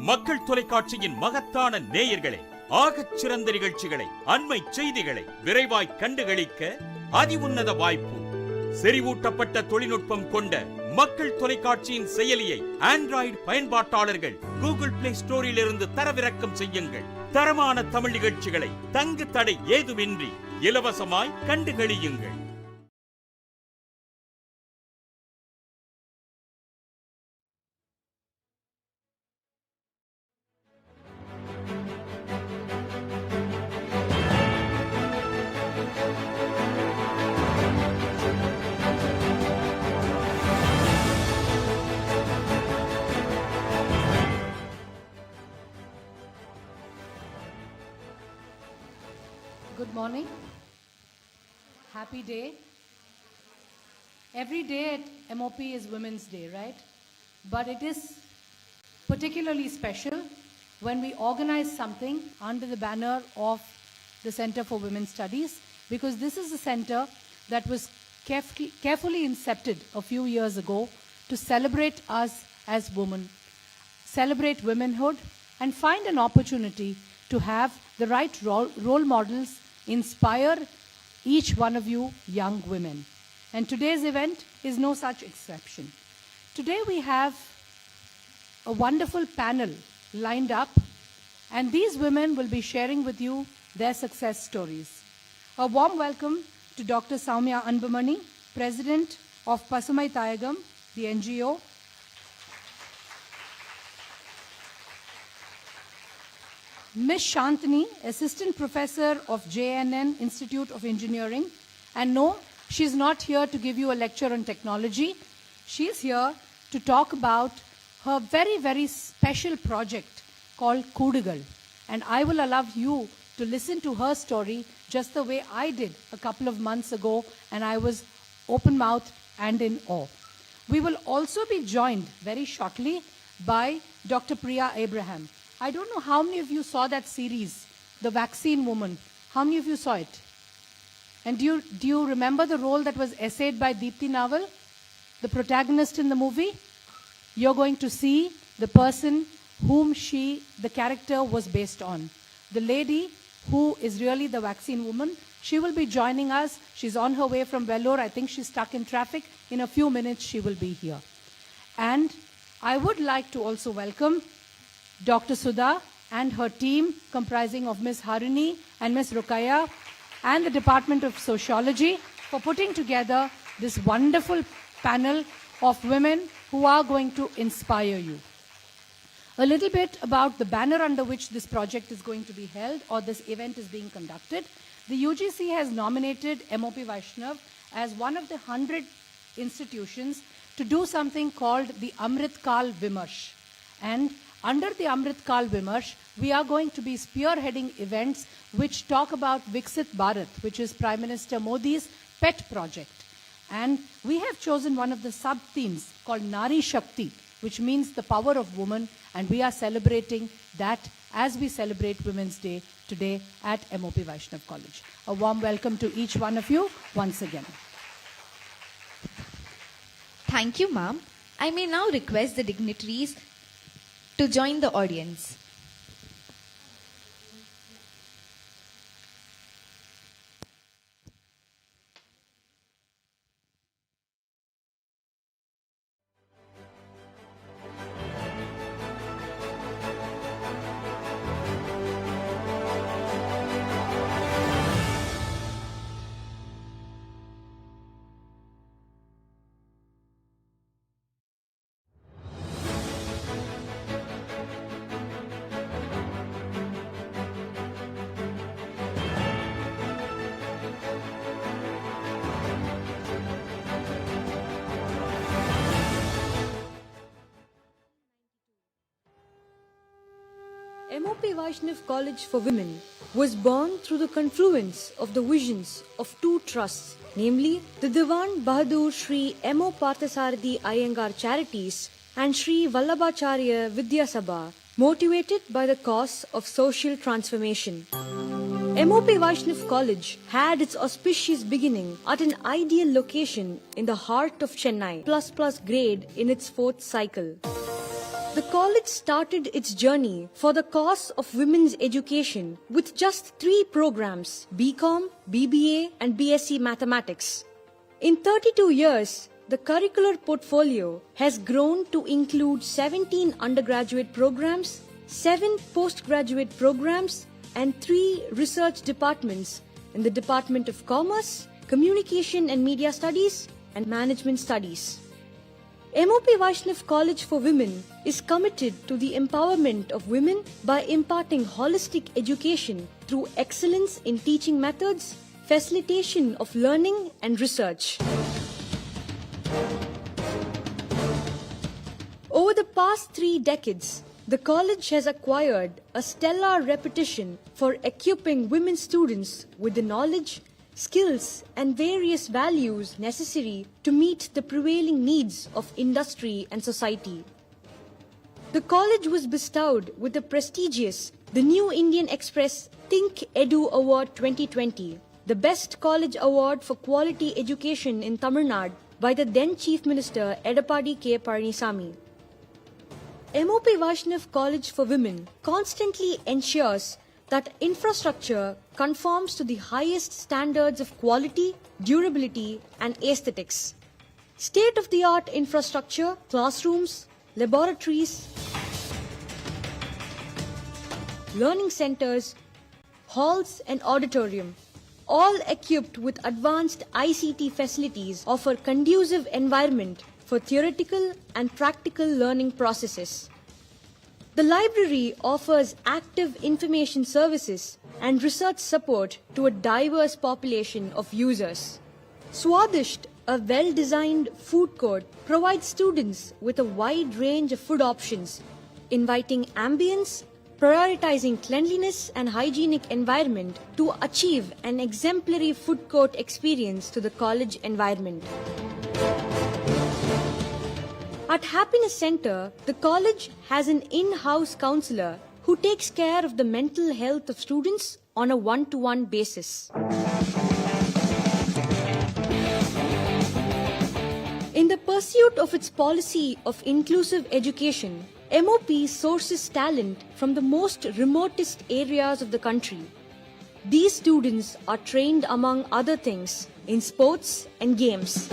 மக்கள் தொலைக்காட்சியின் மகத்தான நேயர்களே, ஆகச் சிறந்த நிகழ்ச்சிகளை, அண்மை செய்திகளை விரைவாய் கண்டுகளிக்க அதிஉன்னத வாய்ப்பு. செறிவூட்டப்பட்ட தொழில்நுட்பம் கொண்ட மக்கள் தொலைக்காட்சியின் செயலியை ஆண்ட்ராய்டு பயன்பாட்டாளர்கள் கூகுள் பிளே ஸ்டோரில் இருந்து தரவிறக்கம் செய்யுங்கள். தரமான தமிழ் நிகழ்ச்சிகளை தங்கு தடை ஏதுமின்றி இலவசமாய் கண்டுகளியுங்கள். Good morning. Happy day. Every day at M.O.P is Women's Day, right? But it is particularly special when we organize something under the banner of the Center for Women's Studies, because this is a center that was carefully incepted a few years ago to celebrate us as women, celebrate womanhood, and find an opportunity to have the right role models inspire each one of you young women. And today's event is no such exception. Today we have a wonderful panel lined up, and these women will be sharing with you their success stories. A warm welcome to Dr. Sowmya Anbumani, President of Pasumai Thayagam, the NGO. Ms. Shantini, Assistant Professor of JNN Institute of Engineering. And no, she's not here to give you a lecture on technology. She's here to talk about her very, very special project called Kudugal. And I will allow you to listen to her story just the way I did a couple of months ago, and I was open-mouthed and in awe. We will also be joined very shortly by Dr. Priya Abraham. I don't know how many of you saw that series, The Vaccine Woman. How many of you saw it? And do you remember the role that was essayed by Deepthi Naval, the protagonist in the movie? You're going to see the person whom the character was based on. The lady who is really the vaccine woman, she will be joining us. She's on her way from Vellore. I think she's stuck in traffic. In a few minutes, she will be here. And I would like to also welcome Dr. Sudha and her team, comprising of Ms. Harini and Ms. Rukaya, and the Department of Sociology, for putting together this wonderful panel of women who are going to inspire you. A little bit about the banner under which this project is going to be held, or this event is being conducted. The UGC has nominated M.O.P. Vaishnav as one of the 100 institutions to do something called the Amrit Kal Vimarsh. And under the Amrit Kal Vimarsh, we are going to be spearheading events which talk about VIKSIT BHARAT, which is Prime Minister Modi's pet project. And we have chosen one of the sub-themes called NARI SHAKTI, which means the power of woman, and we are celebrating that as we celebrate Women's Day today at M.O.P. Vaishnav College. A warm welcome to each one of you once again. Thank you, ma'am. I may now request the dignitaries to join the audience. M.O.P. Vaishnav College for Women was born through the confluence of the visions of two trusts, namely the Diwan Bahadur Shri M.O. Parthasarathi Iyengar Charities and Shri Vallabhacharya Vidya Sabha, motivated by the cause of social transformation. M.O.P. Vaishnav College had its auspicious beginning at an ideal location in the heart of Chennai, ++ grade in its 4th cycle. The college started its journey for the cause of women's education with just 3 programs, BCom, BBA and BSc Mathematics. In 32 years, the curricular portfolio has grown to include 17 undergraduate programs, 7 postgraduate programs and 3 research departments in the Department of Commerce, Communication and Media Studies and Management Studies. M.O.P. Vaishnav College for Women is committed to the empowerment of women by imparting holistic education through excellence in teaching methods, facilitation of learning and research. Over the past 3 decades, the college has acquired a stellar reputation for equipping women students with the knowledge, skills and various values necessary to meet the prevailing needs of industry and society. The college was bestowed with the prestigious The New Indian Express Think Edu Award 2020, the Best College Award for Quality Education in Tamil Nadu by the then Chief Minister Edappadi K. Palanisamy. M.O.P. Vaishnav College for Women constantly ensures that infrastructure conforms to the highest standards of quality, durability and aesthetics. State-of-the-art infrastructure, classrooms, laboratories, learning centers, halls and auditorium, all equipped with advanced ICT facilities, offer conducive environment for theoretical and practical learning processes. The library offers active information services and research support to a diverse population of users. Swadisht, a well-designed food court, provides students with a wide range of food options, inviting ambience, prioritizing cleanliness and hygienic environment to achieve an exemplary food court experience to the college environment. At Happiness Center, the college has an in-house counselor who takes care of the mental health of students on a one-to-one basis. In the pursuit of its policy of inclusive education, M.O.P. sources talent from the most remotest areas of the country. These students are trained, among other things, in sports and games.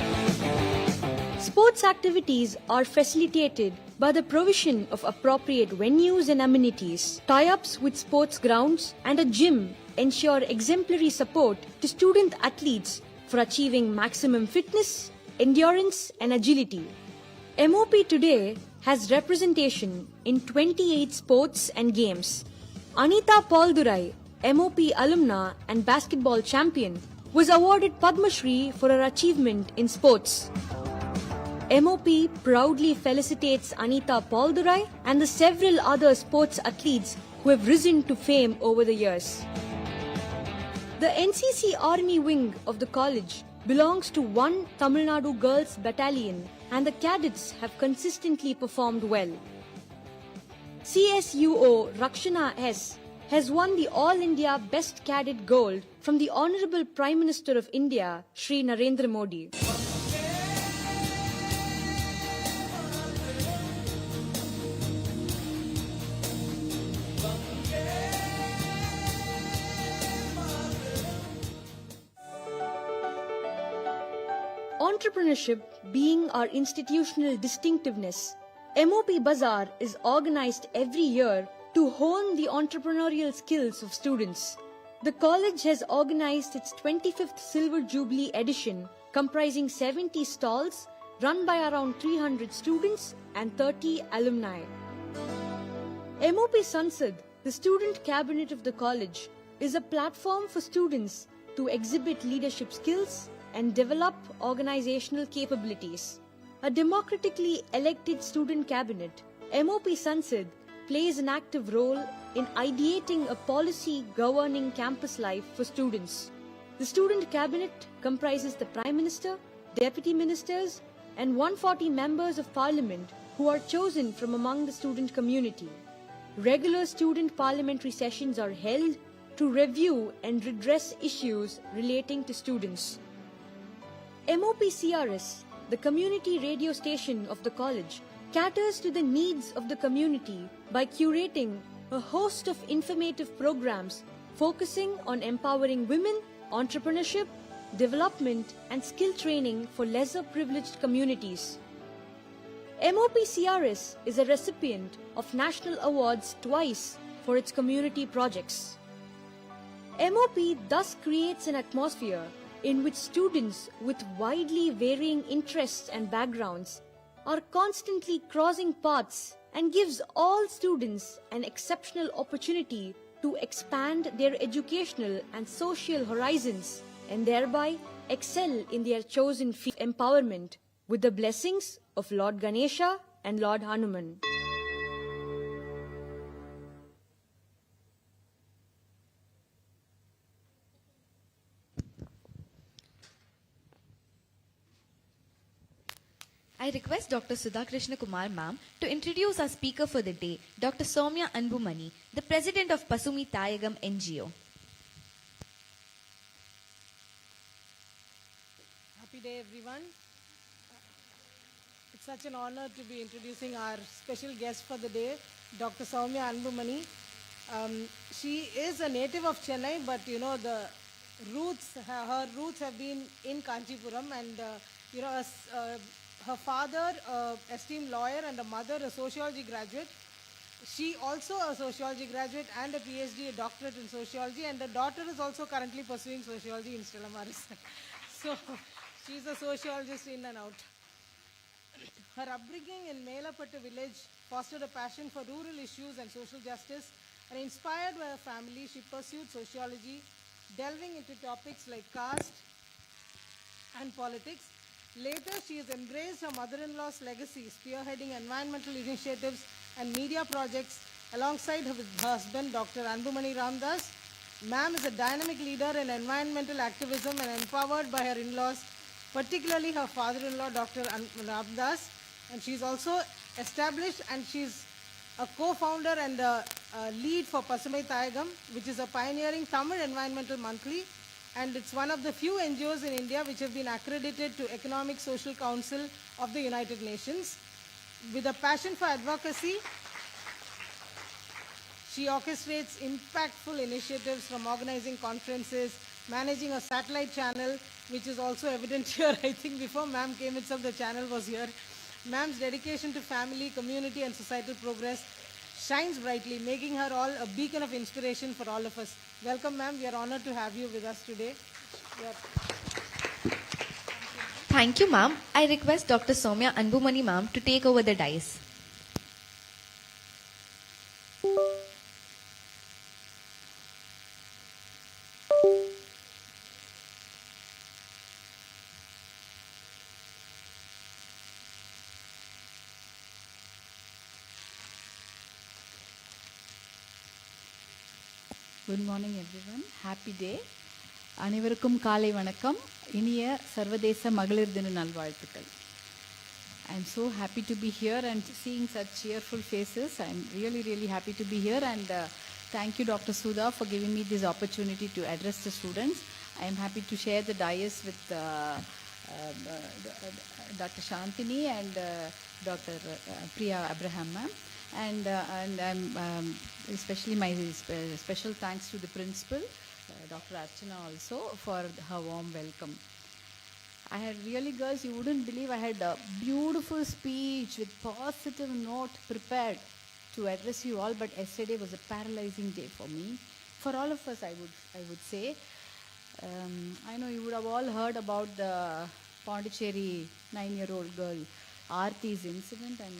Sports activities are facilitated by the provision of appropriate venues and amenities. Tie-ups with sports grounds and a gym ensure exemplary support to student athletes for achieving maximum fitness, endurance and agility. M.O.P. today has representation in 28 sports and games. Anita Paldurai, M.O.P. alumna and basketball champion, was awarded Padma Shri for her achievement in sports. M.O.P. proudly felicitates Anita Paldurai and the several other sports athletes who have risen to fame over the years. The NCC Army wing of the college belongs to 1 Tamil Nadu Girls Battalion and the cadets have consistently performed well. CSUO Rakshana S has won the All India Best Cadet Gold from the Honorable Prime Minister of India, Shri Narendra Modi. Entrepreneurship being our institutional distinctiveness, M.O.P. Bazaar is organized every year to hone the entrepreneurial skills of students. The college has organized its 25th Silver Jubilee edition comprising 70 stalls run by around 300 students and 30 alumni. M.O.P. Sansad, the student cabinet of the college, is a platform for students to exhibit leadership skills and develop organizational capabilities. A democratically elected student cabinet, M.O.P. Sansad plays an active role in ideating a policy governing campus life for students. The student cabinet comprises the Prime Minister, Deputy Ministers, and 140 members of Parliament who are chosen from among the student community. Regular student parliamentary sessions are held to review and redress issues relating to students. M.O.P. CRS, the community radio station of the college, caters to the needs of the community by curating a host of informative programs focusing on empowering women, entrepreneurship, development and skill training for lesser privileged communities. M.O.P. CRS is a recipient of national awards twice for its community projects. M.O.P. thus creates an atmosphere in which students with widely varying interests and backgrounds are constantly crossing paths and gives all students an exceptional opportunity to expand their educational and social horizons and thereby excel in their chosen field of empowerment with the blessings of Lord Ganesha and Lord Hanuman. I request Dr. Sudhakrishna Kumar ma'am to introduce our speaker for the day, Dr. Sowmya Anbumani, the President of Pasumai Thayagam NGO. Happy day, everyone. It's such an honor to be introducing our special guest for the day, Dr. Sowmya Anbumani. She is a native of Chennai, but you know the roots, her roots have been in Kanchipuram, and her father, esteemed lawyer, and a mother, a sociology graduate. She also a sociology graduate and a PhD, a doctorate in sociology, and the daughter is also currently pursuing sociology in Stella Maris. So she's a sociologist in and out. Her upbringing in Melapattu village fostered a passion for rural issues and social justice, and inspired by her family, she pursued sociology, delving into topics like caste and politics. Later, she has embraced her mother-in-law's legacy, spearheading environmental initiatives and media projects alongside her husband, Dr. Anbumani Ramdas. Ma'am is a dynamic leader in environmental activism and empowered by her in-laws, particularly her father-in-law, Dr. Ramdas. And she's also established, and she's a co-founder and a lead for Pasumai Thayagam, which is a pioneering Tamil environmental monthly. And it's one of the few NGOs in India which have been accredited to Economic Social Council of the United Nations. With a passion for advocacy, she orchestrates impactful initiatives from organizing conferences, managing a satellite channel, which is also evident here. I think before ma'am came itself, the channel was here. Ma'am's dedication to family, community and societal progress shines brightly, making her all a beacon of inspiration for all of us. Welcome, ma'am. We are honored to have you with us today. Thank you, ma'am. I request Dr. Sowmya Anbumani ma'am to take over the dais. Good morning everyone. Happy day. அனைவருக்கும் காலை வணக்கம். இனிய சர்வதேச மகளிர் தின நல்வாழ்த்துக்கள். I am so happy to be here and seeing such cheerful faces. I am really happy to be here, and thank you Dr. Sudha for giving me this opportunity to address the students. I am happy to share the dais with Dr. Shantini and Dr. Priya Abraham ma'am. And I'm especially my special thanks to the principal, Dr. Archana also, for her warm welcome. I had really, girls, you wouldn't believe, I had a beautiful speech with positive note prepared to address you all, but yesterday was a paralyzing day for me. For all of us, I would say. I know you would have all heard about the Pondicherry 9-year-old girl, Aarti's incident, and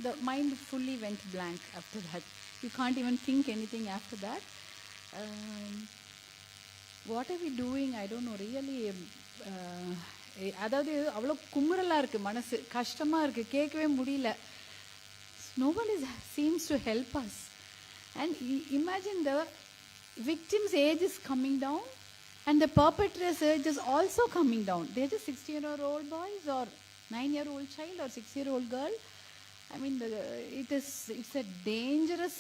the mind fully went blank after that. You can't even think anything after that. What are we doing? I don't know. Really, அதாவது அவ்வளோ குமுறலாக இருக்குது, மனசு கஷ்டமாக இருக்குது, கேட்கவே முடியல. Nobody seems to help us. And imagine the victim's age is coming down and the perpetrator's age is also coming down. They're just 16-year-old boys or 9-year-old child or 6-year-old girl. I mean, it's a dangerous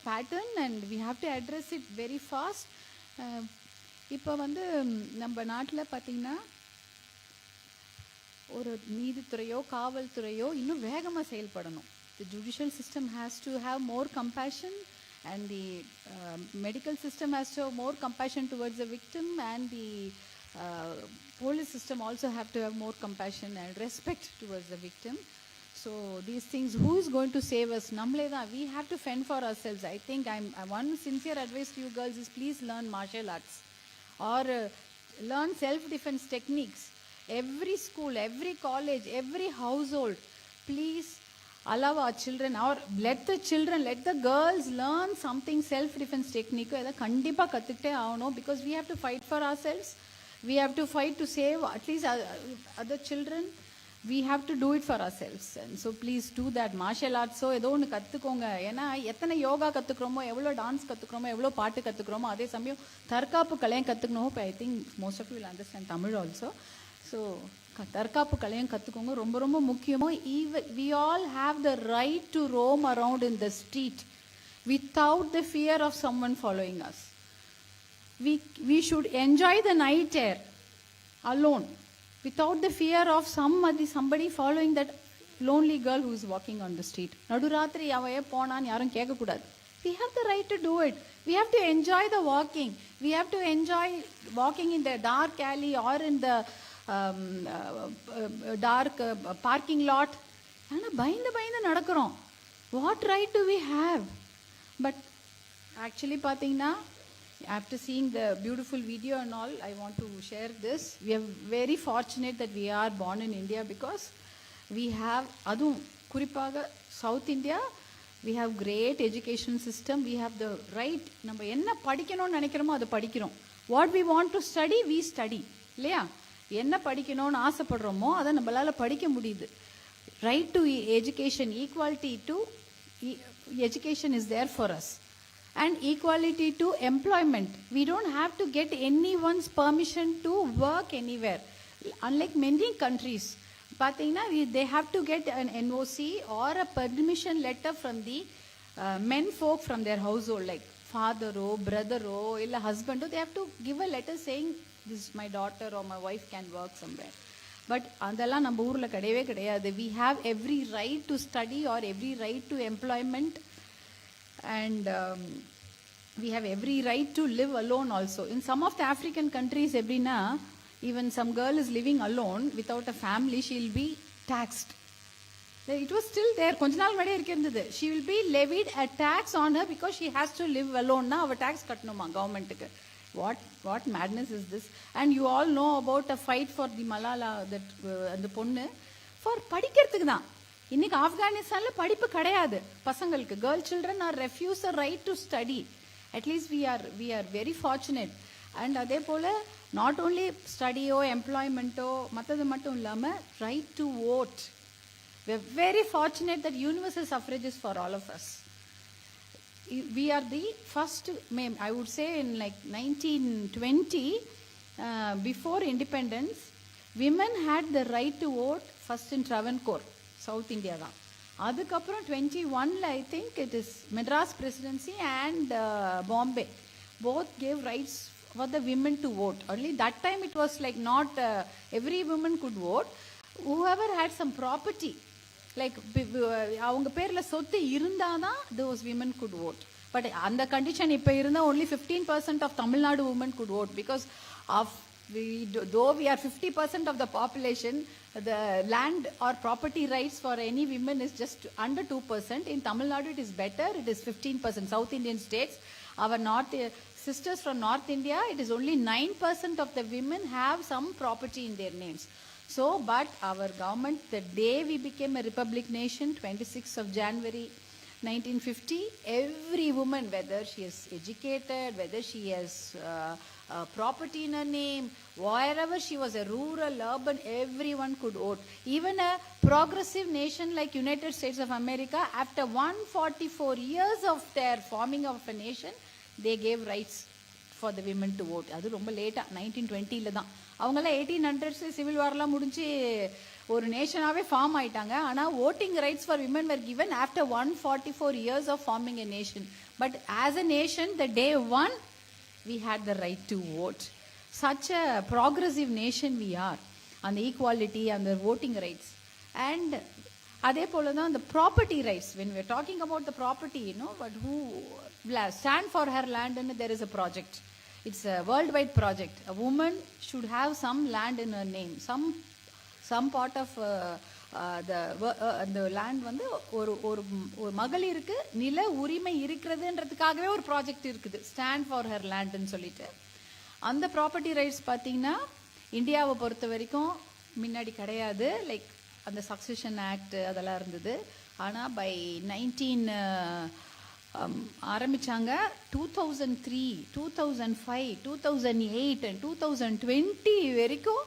pattern, and we have to address it very fast. இப்போ நம்ம நாட்டில் பார்த்திங்கன்னா ஒரு நீதித்துறையோ காவல்துறையோ இன்னும் வேகமாக செயல்படணும். The judicial system has to have more compassion, and the medical system has to have more compassion towards the victim, and the police system also have to have more compassion and respect towards the victim. So these things, who is going to save us? Namle da, we have to fend for ourselves. I think one sincere advice to you girls is please learn martial arts or learn self-defense techniques. Every school, every college, every household, please allow our children, or let the girls learn something self-defense technique. Eda kandipa kattukitte aavano, because we have to fight for ourselves. We have to fight to save at least other children. We have to do it for ourselves. And so please do that. Martial arts ஏதோ ஒன்று கற்றுக்கோங்க. ஏன்னா எத்தனை யோகா கற்றுக்குறோமோ, எவ்வளோ dance கற்றுக்குறோமோ, எவ்வளோ பாட்டு கற்றுக்குறோமோ, அதே சமயம் தற்காப்பு கலையும் கற்றுக்கணும். I think most of you will understand Tamil also. So தற்காப்பு கலையும் கற்றுக்கோங்க, ரொம்ப ரொம்ப முக்கியமோ. We all have the right to roam around in the street without the fear of someone following us. We should enjoy the night air alone, without the fear of somebody following that lonely girl who is walking on the street. Naduratri avaye ponan yarum kekka kudadu. We have the right to do it. We have to enjoy the walking. We have to enjoy walking in the dark alley or in the dark parking lot. Ana bayinda nadakrom. What right do we have? But actually pathina, after seeing the beautiful video and all, I want to share this. We are very fortunate that we are born in India, because we have adu kuripaga South India, we have great education system. We have the right, நம்ம என்ன படிக்கணும்னு நினைக்கிறோமோ அதை படிக்கிறோம். What we want to study, we study. இல்லையா? என்ன படிக்கணும்னு ஆசைப்படுறோமோ அதை நம்மளால படிக்க முடியுது. Right to education, equality to education is there for us. And equality to employment. We don't have to get anyone's permission to work anywhere. Unlike many countries, they have to get an NOC or a permission letter from the men folk from their household, like father or brother or husband. They have to give a letter saying, this is my daughter or my wife can work somewhere. But andala நம்ம ஊர்ல கிடையவே கிடையாது. We have every right to study or every right to employment. And we have every right to live alone also. In some of the African countries, even some girl is living alone without a family, she will be taxed. It was still there. She will be levied a tax on her because she has to live alone. Now our tax katnuma government. What madness is this? And you all know about a fight for the Malala, that the ponnu, for படிக்கிறதுக்கு தான். இன்னைக்கு ஆப்கானிஸ்தான்ல படிப்பு கிடையாது பசங்களுக்கு. Girl children are refused the right to study. At least we are very fortunate. And அதே போல not only studyயோ எம்ப்ளாய்மெண்ட்டோ மற்றது மட்டும் இல்லாம right to vote. We are very fortunate that universal suffrage is for all of us. We are the first, I would say in like 1920, before independence, women had the right to vote first in Travancore, South India தான். அதுக்கப்புறம் 21ல I think it is Madras presidency and Bombay both gave rights for the women to vote. Only that time it was like not every woman could vote. Whoever had some property, like அவங்க பேர்ல சொத்து இருந்தாதான் those women could vote. But அந்த condition இப்ப இருந்தா only 15% of Tamil Nadu women could vote, because of though we are 50% of the population, the land or property rights for any women is just under 2%. In Tamil Nadu it is better, it is 15%. South Indian states, our sisters from North India, it is only 9% of the women have some property in their names. So, but our government, the day we became a republic nation, 26th of January 1950, every woman, whether she is educated, whether she has property in her name, wherever she was, a rural, urban, everyone could vote. Even a progressive nation like United States of America, after 144 years of their forming of a nation, they gave rights for the women to vote. அது ரொம்ப லேட்டா 1920ல தான். அவங்கெல்லாம் 1800s civil வார்லாம் முடிஞ்சு ஒரு நேஷனாவே form ஆயிட்டாங்க. ஆனா voting rights for women were given after 144 years of forming a nation. But as a nation, the day one, we had the right to vote. Such a progressive nation we are. அந்த equality, அந்த voting rights. And அதே போல தான் the property rights. When we are talking about the property, but who stand for her land, and there is a project. It's a worldwide project. A woman should have some land in her name. Some part of the land வந்து ஒரு மகளிருக்கு நில உரிமை இருக்கிறதுன்றதுக்காகவே ஒரு project இருக்குது, stand for her லேண்ட்னு சொல்லிட்டு. அந்த property rights பார்த்தீங்கன்னா இந்தியாவை பொறுத்த வரைக்கும் முன்னாடி கிடையாது. லைக் அந்த சக்சஷன் ஆக்ட் அதெல்லாம் இருந்தது. ஆனால் பை 19 ஆரம்பிச்சாங்க. 2003, 2005, 2008 and 2020 வரைக்கும்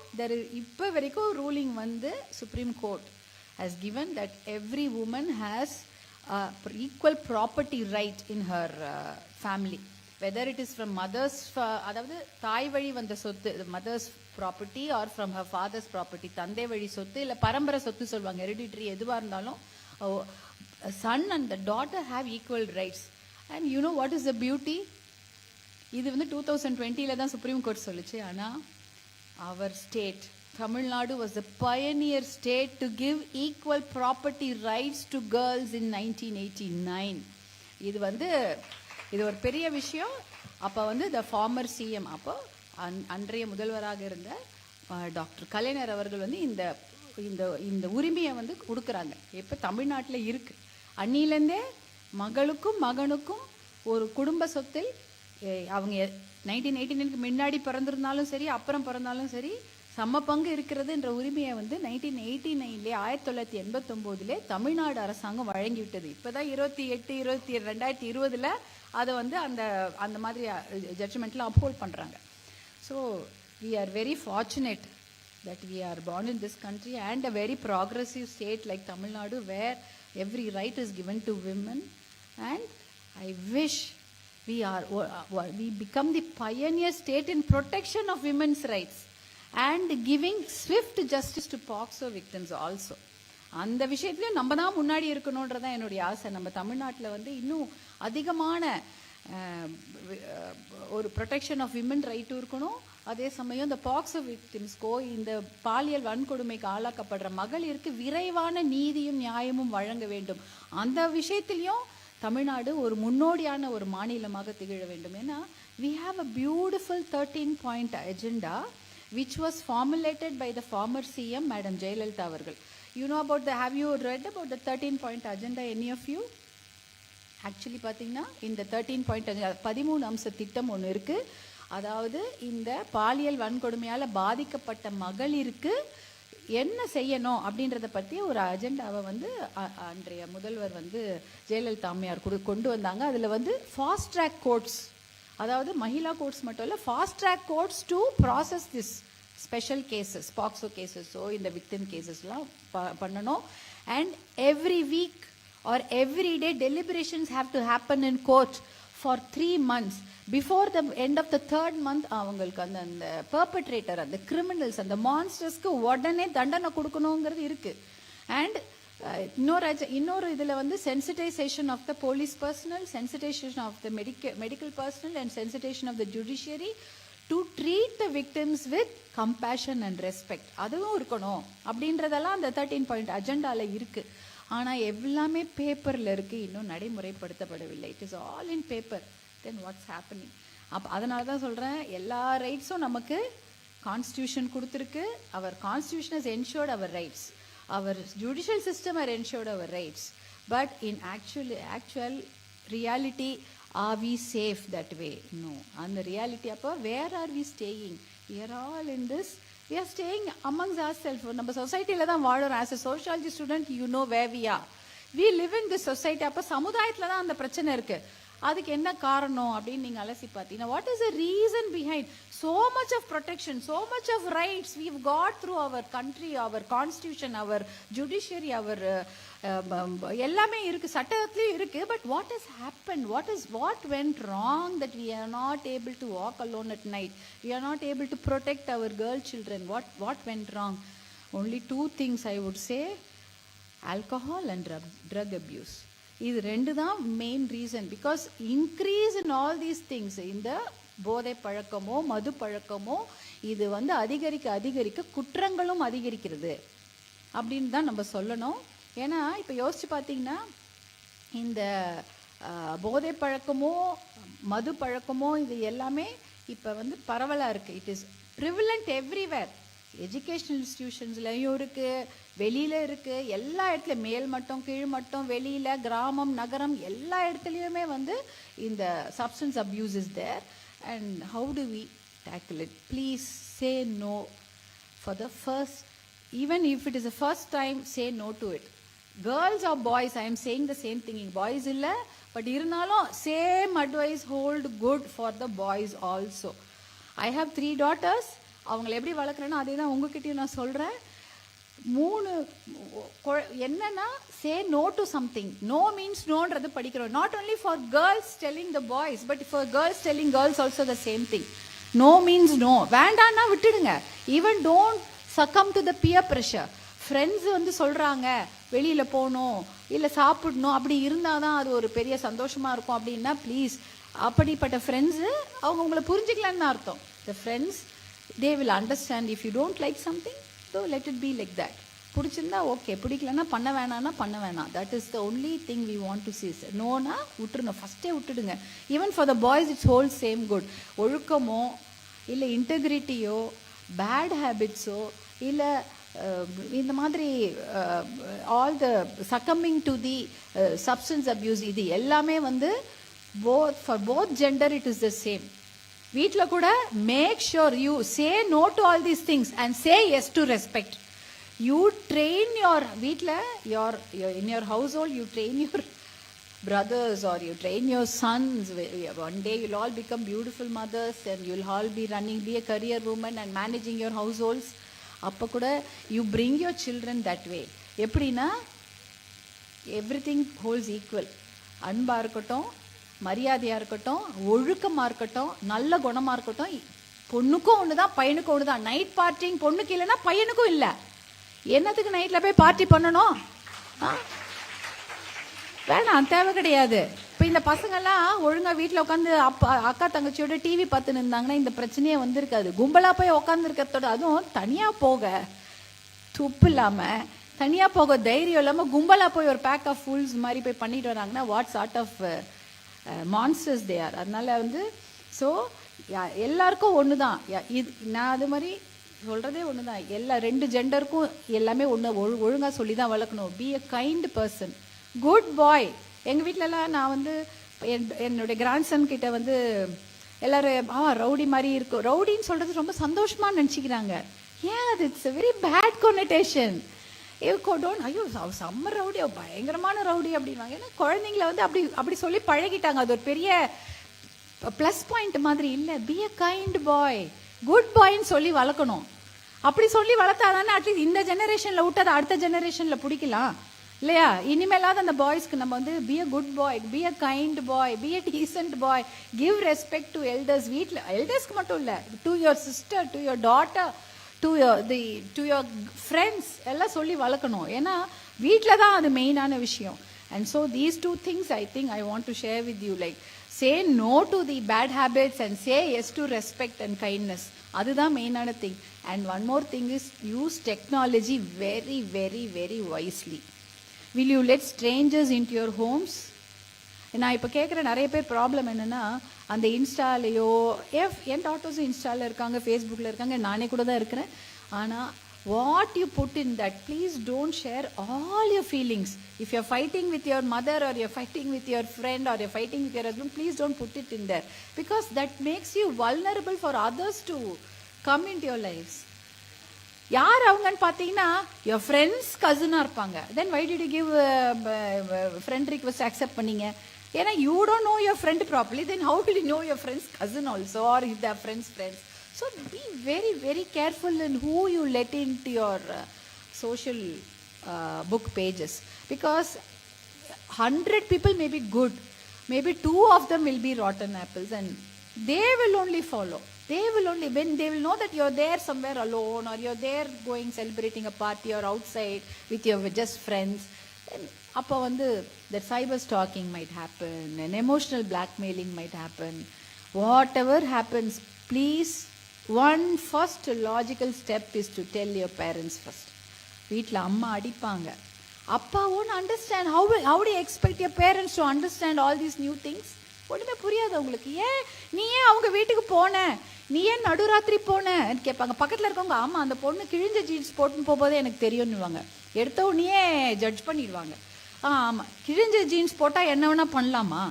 இப்போ வரைக்கும் ரூலிங் வந்து supreme court has given that every woman has equal property right in her family, whether it is from mother's அதாவது தாய் வழி வந்த சொத்து, mother's property, or from her father's property, தந்தை வழி சொத்து இல்ல பரம்பரை சொத்து சொல்வாங்க, hereditary எதுவா இருந்தாலும் son and the daughter have equal rights. And you know what is the beauty? இது வந்து 2020ல தான் சுப்ரீம் கோர்ட் சொல்லுச்சு. ஆனா our state, Tamil Nadu, was the pioneer state to give equal property rights to girls in 1989. இது ஒரு பெரிய விஷயம். அப்ப வந்து the former CM, அப்போ அன்றைய முதல்வராக இருந்த டாக்டர் கலைஞர் அவர்கள் வந்து இந்த உரிமையை வந்து கொடுக்குறாங்க. இப்ப தமிழ்நாட்டில் இருக்கு. அன்னிலேருந்தே மகளுக்கும் மகனுக்கும் ஒரு குடும்ப சொத்தில் அவங்க 1989க்கு முன்னாடி பிறந்திருந்தாலும் சரி, அப்புறம் பிறந்தாலும் சரி, சம பங்கு இருக்கிறதுன்ற உரிமையை வந்து 1989 1989 தமிழ்நாடு அரசாங்கம் வழங்கிவிட்டது. இப்போதான் 2020 அதை வந்து அந்த மாதிரி ஜட்ஜ்மெண்ட்ல அப்ஹோல்ட் பண்றாங்க. So we are very fortunate that we are born in this country and a very progressive state like Tamil Nadu, where every right is given to women. And I wish we become the pioneer state in protection of women's rights and giving swift justice to POCSO victims also. அந்த விஷயத்துலயும் நம்ம தான் முன்னாடி இருக்கணும்ன்றதான் என்னுடைய ஆசை. நம்ம தமிழ்நாட்டில் வந்து இன்னும் அதிகமான ஒரு ப்ரொடெக்ஷன் ஆஃப் விமன் ரைட்டும் இருக்கணும். அதே சமயம் இந்த பாக்ஸோ விக்டிம்ஸ்க்கோ இந்த பாலியல் வன்கொடுமைக்கு ஆளாக்கப்படுற மகளிருக்கு விரைவான நீதியும் நியாயமும் வழங்க வேண்டும். அந்த விஷயத்திலையும் தமிழ்நாடு ஒரு முன்னோடியான ஒரு மாநிலமாக திகழ வேண்டும். ஏன்னா we have a beautiful 13-point agenda which was formulated by the former CM Madam Jayalalitha அவர்கள். You know about have you read about the 13-point agenda, any of you? Actually பார்த்தீங்கன்னா இந்த 13-point 13 அம்ச திட்டம் ஒன்று இருக்கு. அதாவது இந்த பாலியல் வன்கொடுமையால் பாதிக்கப்பட்ட மகளிருக்கு என்ன செய்யணும் அப்படின்றத பற்றி ஒரு அஜெண்டாவை வந்து அன்றைய முதல்வர் வந்து ஜெயலலிதா அம்மையார் கொண்டு வந்தாங்க. அதில் வந்து ஃபாஸ்ட் ட்ராக் கோர்ட்ஸ், அதாவது மகிழா கோர்ட்ஸ் மட்டும் இல்லை, fast track courts to process this special cases, POCSO கேசஸோ இந்த விக்டிம் கேசஸ்லாம் பண்ணணும். And every week or every day deliberations have to happen in court for 3 months. Before the end of the 3rd month அவங்களுக்கு அந்த perpetrator, அந்த criminals, அந்த monstersக்கு உடனே தண்டனை கொடுக்கணுங்கிறது இருக்கு. அண்ட் இன்னொரு இதுல வந்து sensitization of the police personnel, sensitization of the medical personnel and sensitization of the judiciary to treat the victims with compassion and respect. அதுவும் இருக்கணும் அப்படின்றதெல்லாம் அந்த 13-point அஜெண்டால இருக்கு. ஆனா எல்லாமே பேப்பர்ல இருக்கு, இன்னும் நடைமுறைப்படுத்தப்படவில்லை. It is all in paper. Then what's happening? அதனால தான் சொல்றேன், எல்லா ரைட்ஸும் நமக்கு கான்ஸ்டியூஷன் கொடுத்துருக்கு. அவர் constitution has ensured our rights. Our judicial system has ensured our rights. But in actual reality, are we safe that way? No. And the reality, appa, where are we staying? We are all in this. We are staying amongst ourselves. நம்ம சொசைட்டில தான் வாழறோம். as a sociology student, you know where we are. We live in this society. அப்ப சமுதாயத்துல தான் அந்த பிரச்சனை இருக்கு. அதுக்கு என்ன காரணம் அப்படின்னு நீங்க அலசி பார்த்தீங்கன்னா, what is the reason behind so much of protection, so much of rights we've got through our country, our constitution, our judiciary, our எல்லாமே இருக்கு, சட்டத்திலயும் இருக்கு. But what has happened? What went wrong that we are not able to walk alone at night? We are not able to protect our girl children. What went wrong? Only 2 things I would say: alcohol and drug abuse. இது ரெண்டு தான் main reason. Because increase in all these things, இந்த போதை பழக்கமோ மது பழக்கமோ இது வந்து அதிகரிக்க குற்றங்களும் அதிகரிக்கிறது அப்படின்னு தான் நம்ம சொல்லணும். ஏன்னா இப்போ யோசிச்சு பார்த்தீங்கன்னா இந்த போதை பழக்கமோ மது பழக்கமோ இது எல்லாமே இப்போ வந்து பரவலாக இருக்குது. It is prevalent everywhere. Educational இன்ஸ்டிடியூஷன்ஸ்லையும் இருக்குது, வெளியில் இருக்குது, எல்லா இடத்துலையும் மேல் மட்டம் கீழ் மட்டம் வெளியில் கிராமம் நகரம் எல்லா இடத்துலையுமே வந்து இந்த substance abuse is there. And how do we tackle it? Please say no for the first, even if it is the first time, say no to it. Girls or boys, I am saying the same thing. Boys illa, but irunalum same advice hold good for the boys also. I have 3 daughters. அவங்களை எப்படி வளர்க்குறேன்னா அதே தான் உங்ககிட்டயும் நான் சொல்கிறேன். 3 என்னன்னா say no to something. No means நோன்றது படிக்கிறோம். Not only for girls telling the boys, but for girls telling girls also the same thing. No means no. வேண்டான்னா விட்டுடுங்க. Even don't succumb to the peer pressure. Friends வந்து சொல்கிறாங்க வெளியில் போகணும் இல்லை சாப்பிடணும், அப்படி இருந்தால் தான் அது ஒரு பெரிய சந்தோஷமாக இருக்கும் அப்படின்னா ப்ளீஸ், அப்படிப்பட்ட ஃப்ரெண்ட்ஸு அவங்க உங்களை புரிஞ்சுக்கலான்னு அர்த்தம். The friends they will understand. If you don't like something so let it be like that. பிடிச்சிருந்தா ஓகே, பிடிக்கலன்னா பண்ண வேணாம். That is the only thing we want to cease. நோனா விட்டுருணும், ஃபஸ்ட்டே விட்டுடுங்க. Even for the boys it's whole same good. ஒழுக்கமோ இல்லை இன்டெகிரிட்டியோ பேட் ஹேபிட்ஸோ இல்லை இந்த மாதிரி all the succumbing to the substance abuse இது எல்லாமே வந்து for both gender it is the same. வீட்டில் கூட make sure you say no to all these things and say yes to respect. You train your வீட்டில் in your household you train your brothers or you train your sons. One day you'll all become beautiful mothers and you'll all be a career woman and managing your households. அப்போ கூட you bring your children that way. எப்படின்னா everything holds equal. அன்பாக இருக்கட்டும், மரியாதையாக இருக்கட்டும், ஒழுக்கமாக இருக்கட்டும், நல்ல குணமாக இருக்கட்டும், பொண்ணுக்கும் ஒன்று தான் பையனுக்கும் ஒன்று தான். நைட் பார்ட்டிங் பொண்ணுக்கு இல்லைன்னா பையனுக்கும் இல்லை. என்னத்துக்கு நைட்டில் போய் பார்ட்டி பண்ணணும்? வேணாம், தேவை கிடையாது. இப்போ இந்த பசங்கள்லாம் ஒழுங்காக வீட்டில் உட்காந்து அக்கா தங்கச்சியோட டிவி பார்த்துன்னு இருந்தாங்கன்னா இந்த பிரச்சனையே வந்திருக்காது. கும்பலாக போய் உட்காந்து இருக்கிறதோட, அதுவும் தனியாக போக துப்பு இல்லாமல், தனியாக போக தைரியம் இல்லாமல் கும்பலாக போய் ஒரு பேக் ஆஃப் ஃபுல்ஸ் மாதிரி போய் பண்ணிட்டு வராங்கன்னா what sort of monsters they are. அதனால வந்து ஸோ எல்லாருக்கும் ஒன்று தான். இது நான் அது மாதிரி சொல்கிறதே ஒன்று தான். எல்லா 2 ஜெண்டருக்கும் எல்லாமே ஒன்று ஒழுங்காக சொல்லி தான் வளர்க்கணும். Be a kind person, good boy. எங்கள் வீட்டிலலாம் நான் வந்து என்னுடைய கிராண்ட்சன் கிட்ட வந்து எல்லாரும் ரவுடி மாதிரி இருக்கும். ரவுடின்னு சொல்கிறது ரொம்ப சந்தோஷமாக நினச்சிக்கிறாங்க. ஏன் அது இட்ஸ் வெரி பேட் கொனடேஷன். ஐயோ செம்ம ரவுடி, பயங்கரமான ரவுடி அப்படின்வாங்க. ஏன்னா குழந்தைங்கள வந்து அப்படி சொல்லி பழகிட்டாங்க. அது ஒரு பெரிய ப்ளஸ் பாயிண்ட் மாதிரி இல்லை. Be a kind boy, good பாய்ன்னு சொல்லி வளர்க்கணும். அப்படி சொல்லி வளர்த்தா தானே அட்லீஸ்ட் இந்த ஜெனரேஷனில் விட்டு அதை அடுத்த ஜெனரேஷனில் பிடிக்கலாம் இல்லையா? இனிமேலாவது அந்த பாய்ஸ்க்கு நம்ம வந்து be a good bye, B a kind bye, be a decent bye, give respect to elders. வீட்டில் எல்டர்ஸ்க்கு மட்டும் இல்லை, to your sister, to your daughter, to your friends எல்லாம் சொல்லி வளர்க்கணும். ஏன்னா வீட்டில் தான் அது மெயினான விஷயம். And so these 2 things I think I want to share with you. Like say no to the bad habits and say yes to respect and kindness. அதுதான் மெயினான thing. And one more thing is use technology very very very wisely. Will you let strangers into your homes? நான் இப்போ கேட்குற நிறைய பேர் problem என்னென்னா, அந்த இன்ஸ்டாலேயோ என் டாட்டர்ஸும் இன்ஸ்டாவில் இருக்காங்க, ஃபேஸ்புக்கில் இருக்காங்க, நானே கூட தான் இருக்கிறேன். ஆனால் what you put in that, please don't share all your feelings. If you're fighting with your mother or you're fighting with your friend or you're fighting with your husband, please don't put it in there, because that makes you vulnerable for others to come into your lives. யார் அவங்கன்னு பார்த்தீங்கன்னா your friends கசினாக இருப்பாங்க. then why did you give friend request accept பண்ணீங்க? ஏன்னா you don't know your friend properly, then how will you know your friend's cousin also, or if they are friends. So be very very careful in who you let into your social book pages, because 100 people may be good, maybe 2 of them will be rotten apples, and they will only follow. They will only, when they will know that you're there somewhere alone, or you're there going celebrating a party, or outside with your just friends, அப்போ வந்து that cyber stalking might happen, and emotional blackmailing might happen. whatever happens, please, one first logical step is to tell your parents first. வீட்டில் அம்மா அடிப்பாங்க, அப்பா won't understand. How do you expect your parents to understand all these new things? ஒன்றுமே புரியாது அவங்களுக்கு. நீ ஏன் அவங்க வீட்டுக்கு போன, நீ ஏன் நடுராத்திரி போனன்னு கேட்பாங்க. பக்கத்தில் இருக்கவங்க, ஆமாம் அந்த பொண்ணு கிழிஞ்ச ஜீன்ஸ் போட்டுன்னு போகும்போதே எனக்கு தெரியும்னுவாங்க. எடுத்த உடனே ஜட்ஜ் பண்ணிடுவாங்க. ஆமாம், கிழிஞ்ச ஜீன்ஸ் போட்டால் என்ன வேணால் பண்ணலாமா?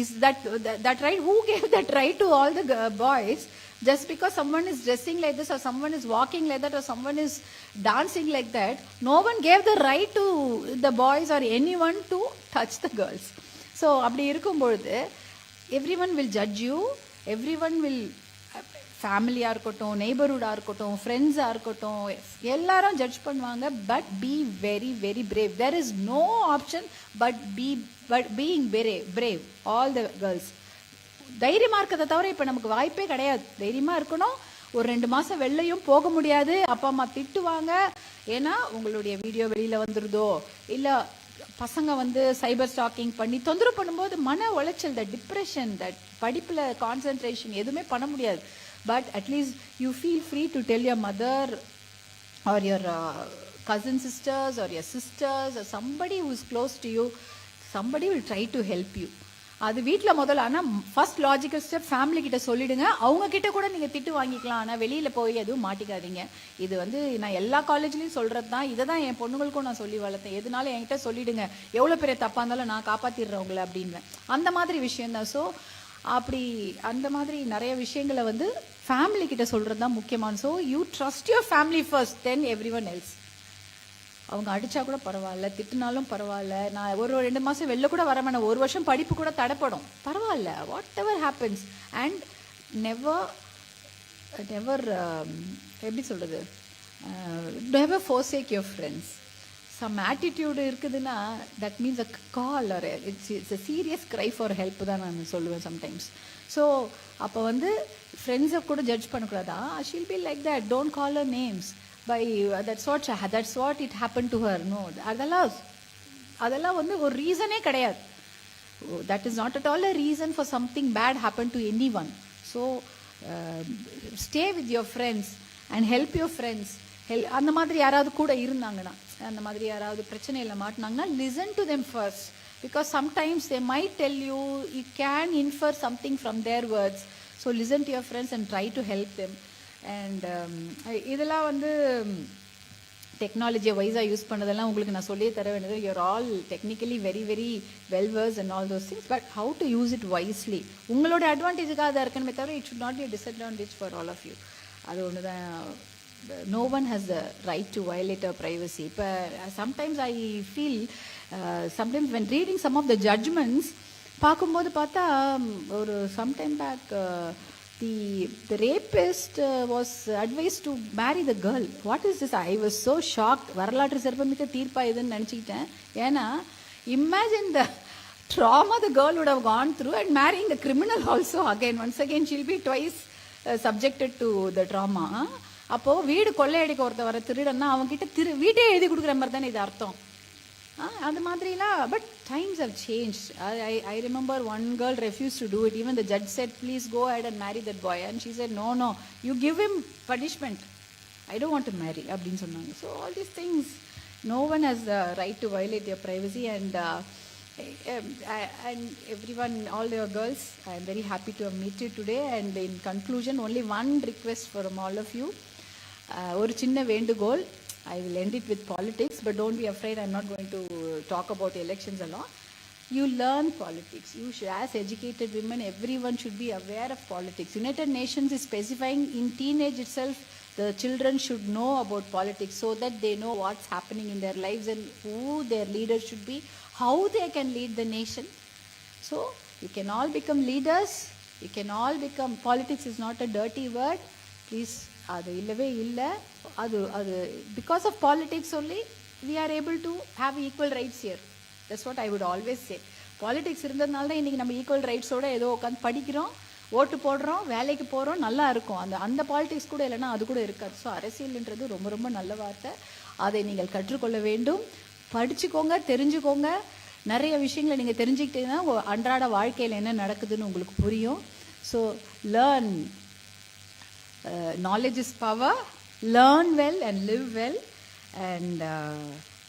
Is that right? Who gave that right to all the boys? Just because someone is dressing like this or someone is walking like that or someone is dancing like that, no one gave the right to the boys or anyone to touch the girls. So அப்படி இருக்கும்பொழுது everyone will judge you, everyone will, ஃபேமிலியாக இருக்கட்டும், நெய்பர்ஹுட்டாக இருக்கட்டும், ஃப்ரெண்ட்ஸாக இருக்கட்டும், எல்லாரும் judge பண்ணுவாங்க. But be very very brave. There is no option but being brave. All the girls தைரியமாக இருக்கிறத தவிர இப்போ நமக்கு வாய்ப்பே கிடையாது. தைரியமாக இருக்கணும். ஒரு 2 மாதம் வெளிலையும் போக முடியாது, அப்பா அம்மா திட்டுவாங்க. ஏன்னா உங்களுடைய வீடியோ வெளியில் வந்துடுதோ, இல்லை பசங்க வந்து சைபர் ஸ்டாக்கிங் பண்ணி தொந்தரவு பண்ணும்போது மன உளைச்சல், த டிப்ரெஷன், தட் படிப்பில் கான்சன்ட்ரேஷன் எதுவுமே பண்ண முடியாது. But at least you feel free to tell your mother or your cousin sisters or your sisters or somebody who is close to you. Somebody will try to help you. அது வீட்டில் முதல்ல. ஆனால் first logical step family கிட்ட சொல்லிடுங்க. அவங்க கிட்ட கூட நீங்கள் திட்டு வாங்கிக்கலாம், ஆனால் வெளியில் போய் எதுவும் மாட்டிக்காதீங்க. இது வந்து நான் எல்லா காலேஜ்லேயும் சொல்கிறது தான். இதை தான் என் பொண்ணுங்களுக்கும் நான் சொல்லி வளர்த்தேன். எதுனாலும் என்கிட்ட சொல்லிடுங்க, எவ்வளோ பெரிய தப்பாக இருந்தாலும் நான் காப்பாற்றிடுறேன் உங்களை அப்படின்னு. அந்த மாதிரி விஷயந்தான். ஸோ அப்படி அந்த மாதிரி நிறைய விஷயங்களை வந்து ஃபேமிலி கிட்ட சொல்கிறது தான் முக்கியமான. So you trust your family first, then every one else. அவங்க அடித்தா கூட பரவாயில்ல, திட்டினாலும் பரவாயில்ல, நான் ஒரு 2 மாதம் வெளில கூட வர வேணாம், 1 வருஷம் படிப்பு கூட தடைப்படும், பரவாயில்ல, whatever happens. And never எப்படி சொல்கிறது, never forsake your friends. Some attitude இருக்குதுன்னா that means a call or it's a serious cry for help தான் நான் சொல்லுவேன் சம்டைம்ஸ். ஸோ அப்போ வந்து ஃப்ரெண்ட்ஸை கூட ஜட்ஜ் பண்ணக்கூடாதா, she'll be like that, don't call her names by that's what it happened to her. No, அதெல்லாம் வந்து ஒரு ரீசனே கிடையாது. That is not at all a reason for something bad happened to anyone. So stay with your friends and help your friends. அந்த மாதிரி யாராவது கூட இருந்தாங்கன்னா, அந்த மாதிரி யாராவது பிரச்சனையில் மாட்டினாங்கன்னா, listen to them first, because sometimes they might tell you, you can infer something from their words. So listen to your friends and try to help them. And இதெல்லாம் வந்து டெக்னாலஜியை வைஸாக யூஸ் பண்ணதெல்லாம் உங்களுக்கு நான் சொல்லியே தர வேண்டியது. You're all technically very very well versed and all those things, but how to use it wisely. உங்களோட அட்வான்டேஜுக்காக அதை இருக்கணுமே தவிர it should not be disadvantage for all of you. அது ஒன்று தான். No one has the right to violate our privacy. இப்போ sometimes I feel sometimes when reading some of the judgments பார்க்கும்போது பார்த்தா ஒரு sometime back the rapist was advised to marry the girl. What is this? I was so shocked. வரலாற்று சிறப்புமிக்க தீர்ப்பா இதுன்னு நினச்சிக்கிட்டேன். ஏன்னா imagine the trauma the girl would have gone through and marrying the criminal also again. Once again she'll be twice subjected to the trauma. அப்போது வீடு கொள்ளையடிக்க ஒருத்த வர திருடன்னா அவங்ககிட்ட வீட்டே எழுதி கொடுக்குற மாதிரி தானே இது அர்த்தம். அந்த மாதிரிலாம். But times have change. I remember one girl refused to do it. Even the judge said, please go ahead and marry that boy. And she said, no, you give him punishment. I don't want to marry. அப்படின்னு சொன்னாங்க. So all these things, no one has the right to violate your privacy. And everyone, all your girls, I am very happy to have met you today. And in conclusion, only one request from all of you. ஒரு சின்ன வேண்டுகோள். I will end it with politics, but don't be afraid, I'm not going to talk about elections a lot. You learn politics. You should, as educated women, everyone should be aware of politics. United Nations is specifying in teenage itself, the children should know about politics so that they know what's happening in their lives and who their leaders should be, how they can lead the nation. So you can all become leaders. You can all become, politics is not a dirty word. Please, அது இல்லவே இல்லை. அது because of politics only we are able to have equal rights here. That's what I would always say. Politics இருந்ததுனால தான் இன்றைக்கி நம்ம equal ரைட்ஸோடு ஏதோ உட்காந்து படிக்கிறோம், ஓட்டு போடுறோம், வேலைக்கு போகிறோம், நல்லா இருக்கும். அந்த பாலிடிக்ஸ் கூட இல்லைன்னா அது கூட இருக்காது. ஸோ அரசியல்ன்றது ரொம்ப ரொம்ப நல்ல வார்த்தை. அதை நீங்கள் கற்றுக்கொள்ள வேண்டும். படிச்சுக்கோங்க, தெரிஞ்சுக்கோங்க. நிறைய விஷயங்களை நீங்கள் தெரிஞ்சுக்கிட்டீங்கன்னா அன்றாட வாழ்க்கையில் என்ன நடக்குதுன்னு உங்களுக்கு புரியும். So learn, knowledge is power, learn well and live well, and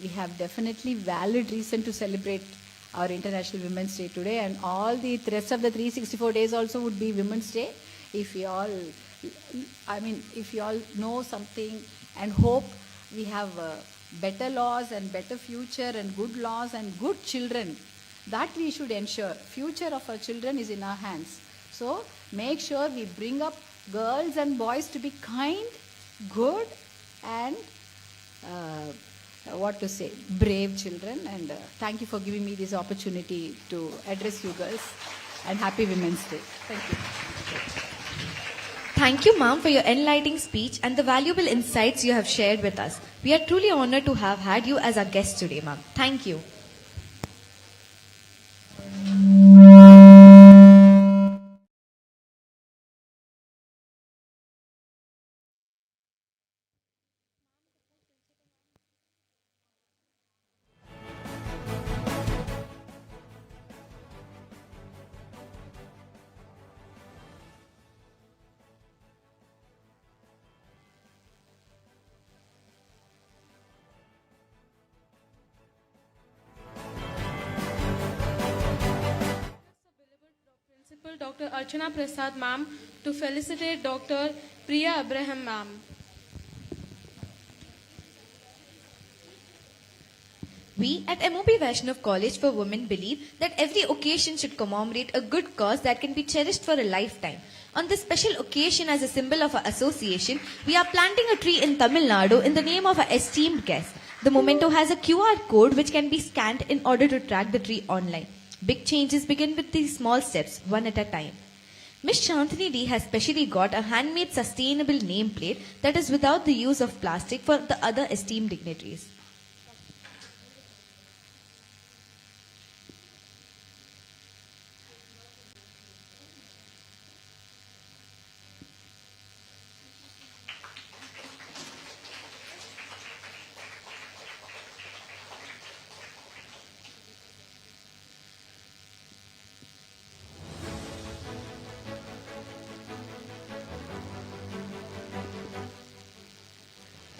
we have definitely valid reason to celebrate our International Women's Day today, and all the rest of the 364 days also would be Women's Day if you all, if you all know something and hope we have better laws and better future and good laws and good children. That we should ensure. Future of our children is in our hands. So make sure we bring up girls and boys to be kind, good, and brave children. And thank you for giving me this opportunity to address you girls. And happy Women's Day. Thank you. Thank you, ma'am, for your enlightening speech and the valuable insights you have shared with us. We are truly honored to have had you as our guest today, ma'am. Thank you. Dr. Archana Prasad ma'am to felicitate Dr. Priya Abraham ma'am. We at M.O.P Vaishnav College for Women believe that every occasion should commemorate a good cause that can be cherished for a lifetime. On this special occasion, as a symbol of our association, we are planting a tree in Tamil Nadu in the name of our esteemed guest. The memento has a QR code which can be scanned in order to track the tree online. Big changes begin with these small steps, one at a time. Ms. Shantini D has specially got a handmade sustainable nameplate that is without the use of plastic for the other esteemed dignitaries.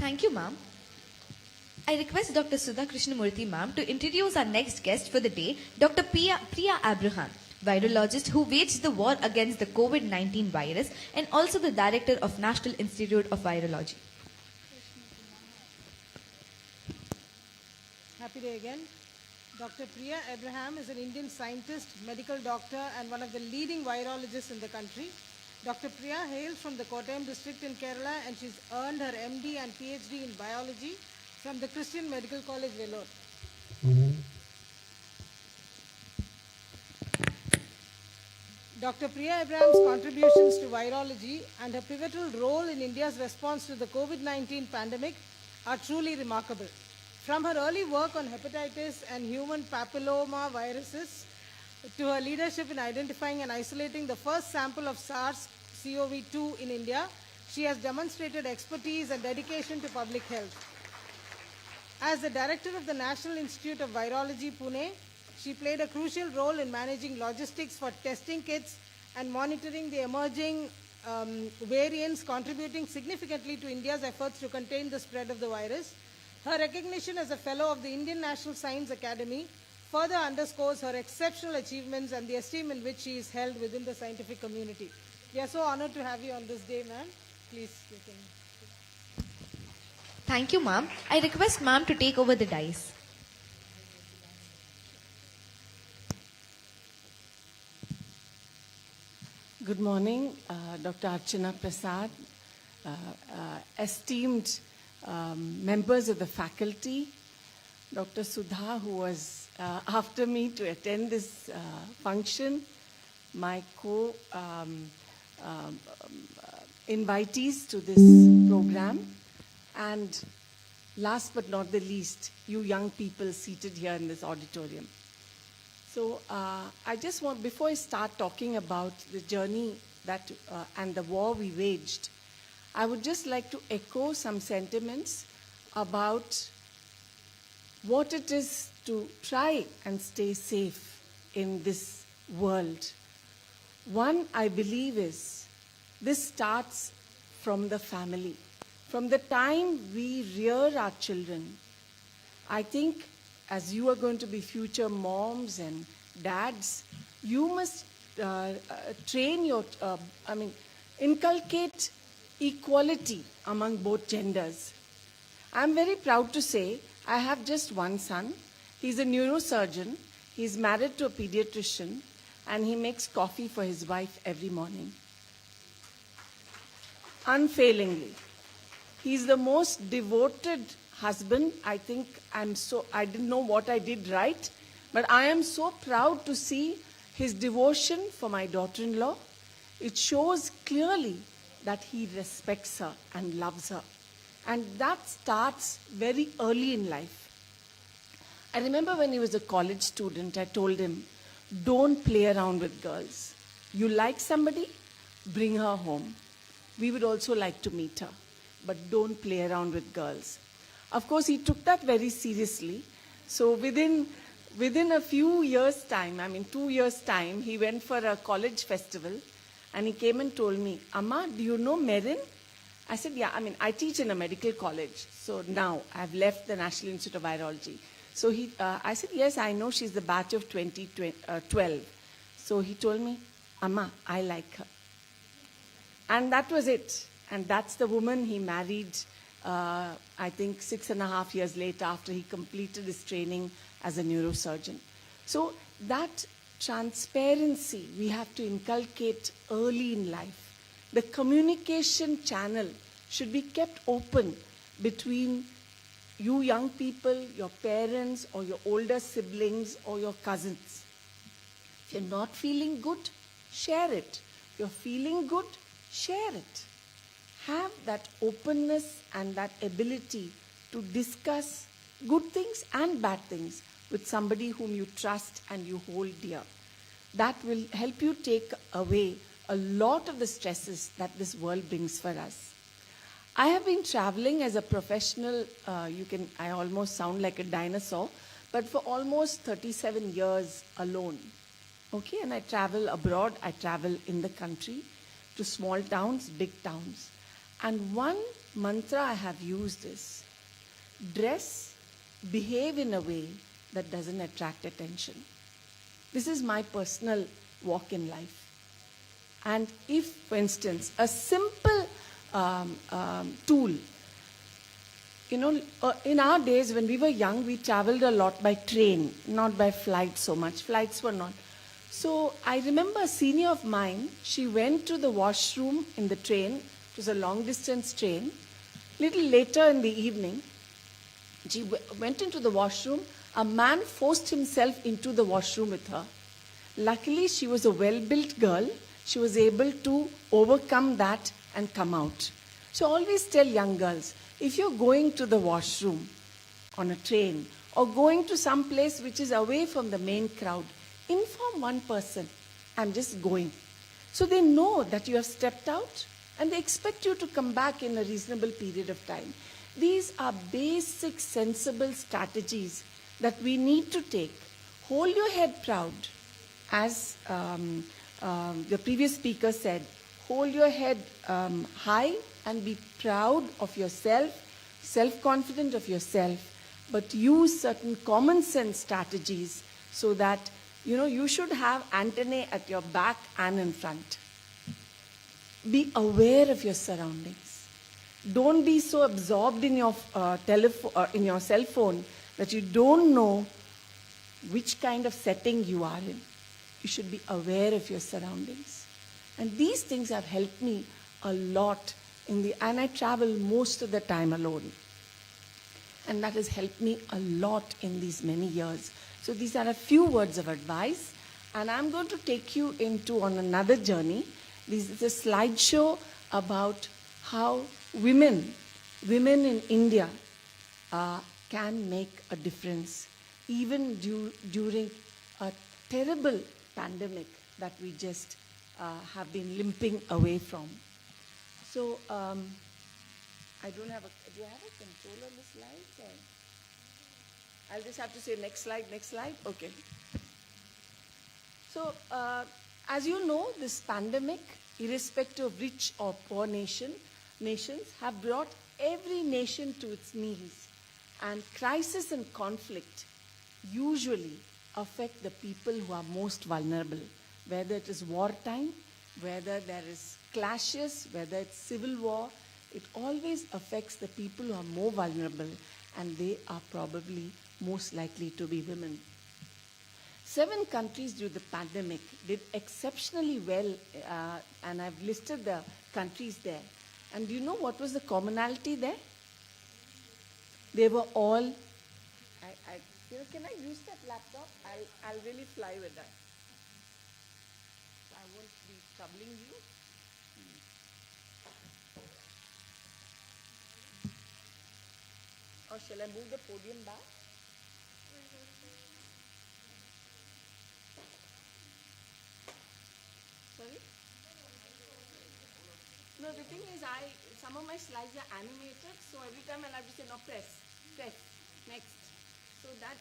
Thank you, ma'am. I request Dr. Sudha Krishnamurthy ma'am to introduce our next guest for the day, Dr. Priya Abraham, virologist who waged the war against the COVID-19 virus and also the director of National Institute of Virology. Happy day again. Dr. Priya Abraham is an Indian scientist, medical doctor, and one of the leading virologists in the country. Dr. Priya hails from the Kottayam district in Kerala, and she's earned her MD and PhD in biology from the Christian Medical College, Vellore. Dr. Priya Abraham's contributions to virology and her pivotal role in India's response to the COVID-19 pandemic are truly remarkable. From her early work on hepatitis and human papilloma viruses to her leadership in identifying and isolating the first sample of SARS-CoV-2 in India, she has demonstrated expertise and dedication to public health. As the director of the National Institute of Virology, Pune, she played a crucial role in managing logistics for testing kits and monitoring the emerging variants, contributing significantly to India's efforts to contain the spread of the virus. Her recognition as a fellow of the Indian National Science Academy further underscores her exceptional achievements and the esteem in which she is held within the scientific community. We are so honored to have you on this day, ma'am. Please, you can. Thank you, ma'am. I request ma'am to take over the dais. Good morning, Dr. Archana Prasad, esteemed members of the faculty, Dr. Sudha, who was after me to attend this function, my invitees to this program, and last but not the least, you young people seated here in this auditorium. So I just want, before I start talking about the journey that and the war we waged, I would just like to echo some sentiments about what it is to try and stay safe in this world. One, I believe, is this starts from the family. From the time we rear our children, I think as you are going to be future moms and dads, you must inculcate equality among both genders. I'm very proud to say I have just one son. He's a neurosurgeon. He's married to a pediatrician, and he makes coffee for his wife every morning. Unfailingly. He's the most devoted husband. I think I didn't know what I did right, but I am so proud to see his devotion for my daughter-in-law. It shows clearly that he respects her and loves her. And that starts very early in life. I remember when he was a college student, I told him, don't play around with girls. You like somebody, bring her home. We would also like to meet her, but don't play around with girls. Of course, he took that very seriously. So within a few years' time, 2 years' time, he went for a college festival, and he came and told me, Amma, do you know Merin? I said, yeah, I teach in a medical college. So now I've left the National Institute of Virology. So I said, yes, I know, she's the batch of 2012. So he told me, Amma, I like her. And that was it. And that's the woman he married, I think 6.5 years later after he completed his training as a neurosurgeon. So that transparency we have to inculcate early in life. The communication channel should be kept open between you young people, your parents, or your older siblings, or your cousins. If you're not feeling good, share it. If you're feeling good, share it. Have that openness and that ability to discuss good things and bad things with somebody whom you trust and you hold dear. That will help you take away a lot of the stresses that this world brings for us. I have been traveling as a professional, I almost sound like a dinosaur, but for almost 37 years alone. Okay, and I travel abroad, I travel in the country, to small towns, big towns. And one mantra I have used is, dress, behave in a way that doesn't attract attention. This is my personal walk in life. And if, for instance, a simple tool, in our days when we were young, we traveled a lot by train, not by flight so much. Flights were not. So I remember a senior of mine, she went to the washroom in the train. It was a long distance train. Little later in the evening, she went into the washroom. A man forced himself into the washroom with her. Luckily, she was a well-built girl. She was able to overcome that and come out. So always tell young girls, if you're going to the washroom on a train or going to some place which is away from the main crowd, inform one person, I'm just going. So they know that you have stepped out and they expect you to come back in a reasonable period of time. These are basic, sensible strategies that we need to take. Hold your head proud. As the previous speaker said, hold your head high and be proud of yourself, self-confident of yourself, but use certain common sense strategies so that you should have antennae at your back and in front. Be aware of your surroundings. Don't be so absorbed in your in your cell phone that you don't know which kind of setting you are in. You should be aware of your surroundings. And these things have helped me a lot and I travel most of the time alone. And that has helped me a lot in these many years. So these are a few words of advice. And I'm going to take you on another journey. This is a slideshow about how women in India can make a difference, even during a terrible pandemic that we just have been limping away from. So I don't have do you have a control on the slides? Or? I'll just have to say next slide, next slide. Okay. So, as you know, this pandemic, irrespective of rich or poor nations, have brought every nation to its knees. And crisis and conflict usually affect the people who are most vulnerable, whether it is wartime, whether there is clashes, whether it's civil war. It always affects the people who are more vulnerable, and they are probably most likely to be women. 7 countries during the pandemic did exceptionally well, and I've listed the countries there. And do you know what was the commonality there? They were all, can I use that laptop? I'll really fly with that. I won't be troubling you. Or shall I move the podium back? Sorry? No, the thing is, some of my slides are animated, so every time I'll have to say, no, press, next. So that.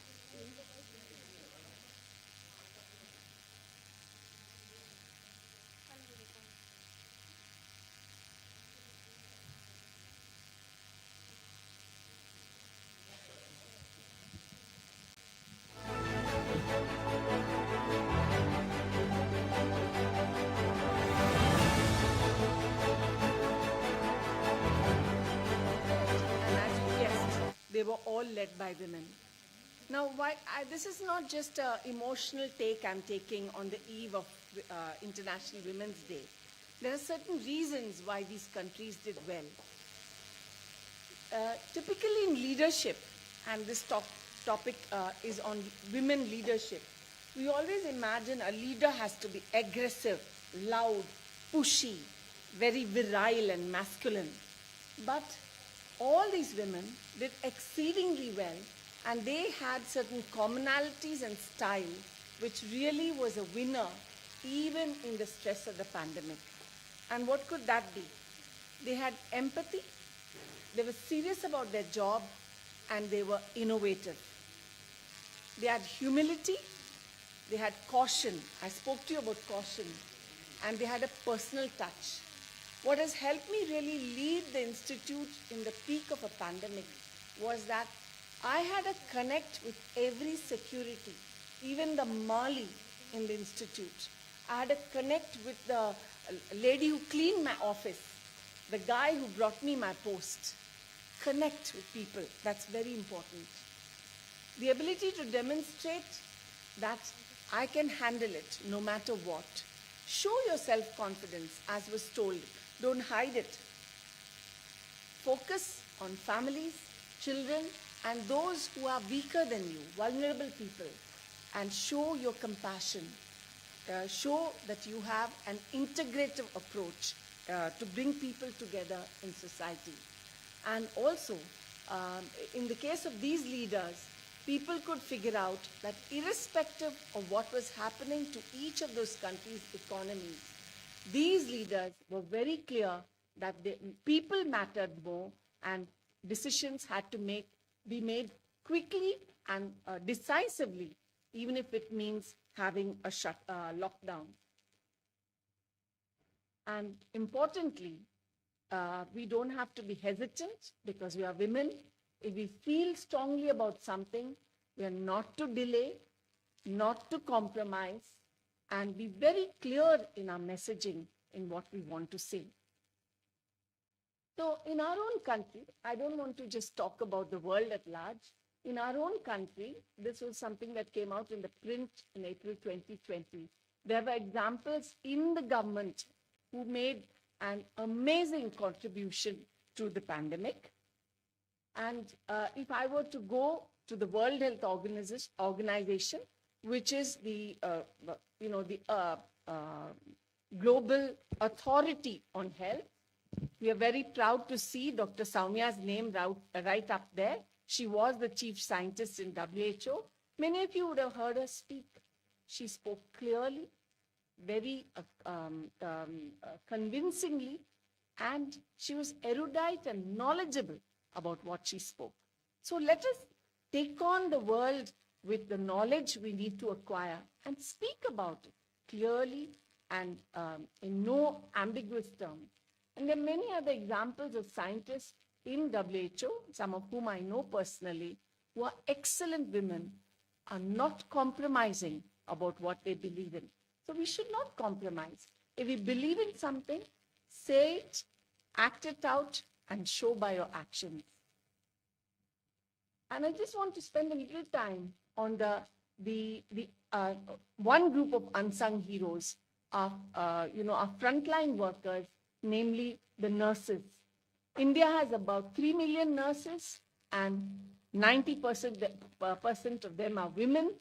They were all led by women. Now, this is not just an emotional take I'm taking on the eve of International Women's Day. There are certain reasons why these countries did well. Typically in leadership, and this topic is on women leadership, we always imagine a leader has to be aggressive, loud, pushy, very virile and masculine. But all these women did exceedingly well, and they had certain commonalities and style which really was a winner even in the stress of the pandemic. And what could that be? They had empathy, they were serious about their job, and they were innovative. They had humility, they had caution. I spoke to you about caution. And they had a personal touch. What has helped me really lead the institute in the peak of a pandemic was that I had a connect with every security, even the Mali in the institute. I had a connect with the lady who cleaned my office, the guy who brought me my post. Connect with people, that's very important. The ability to demonstrate that I can handle it no matter what. Show your self-confidence, as was told. Don't hide it. Focus on families, children, and those who are weaker than you, vulnerable people, and show your compassion. Show that you have an integrative approach to bring people together in society. And also, in the case of these leaders, people could figure out that irrespective of what was happening to each of those countries' economies, these leaders were very clear that people mattered more and decisions had to be made quickly and decisively, even if it means having a lockdown. And importantly, we don't have to be hesitant because we are women. If we feel strongly about something, we are not to delay, not to compromise, and be very clear in our messaging in what we want to say. So in our own country, I don't want to just talk about the world at large. In our own country, this was something that came out in the print in April 2020. There were examples in the government who made an amazing contribution to the pandemic. And if I were to go to the World Health Organization, which is the global authority on health, we are very proud to see Dr. Sowmya's name right up there. She was the chief scientist in WHO. Many of you would have heard her speak. She spoke clearly, very convincingly, and she was erudite and knowledgeable about what she spoke. So let us take on the world with the knowledge we need to acquire and speak about it clearly and in no ambiguous terms. And there are many other examples of scientists in WHO, some of whom I know personally, who are excellent women, are not compromising about what they believe in. So we should not compromise. If we believe in something, say it, act it out, and show by your actions. And I just want to spend a little time on the one group of unsung heroes, our frontline workers, namely the nurses. India has about 3 million nurses, and 90% of them are women.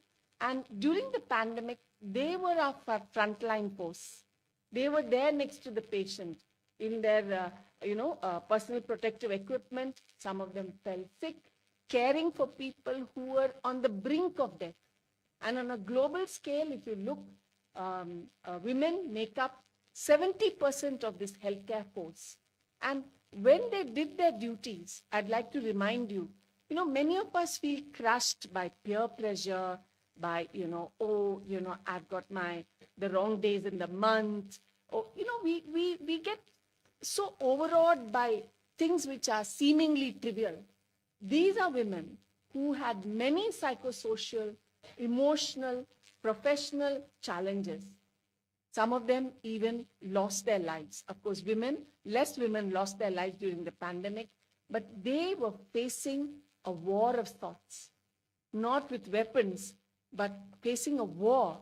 And during the pandemic, they were our frontline posts. They were there next to the patient in their, personal protective equipment. Some of them fell sick, caring for people who were on the brink of death. And on a global scale, if you look, women make up 70% of this healthcare force. And when they did their duties, I'd like to remind you, many of us feel crushed by peer pressure, by, I've got the wrong days in the month. Or, we get so overawed by things which are seemingly trivial. These are women who had many psychosocial, emotional, professional challenges. Some of them even lost their lives. Of course, less women lost their lives during the pandemic, but they were facing a war of sorts, not with weapons, but facing a war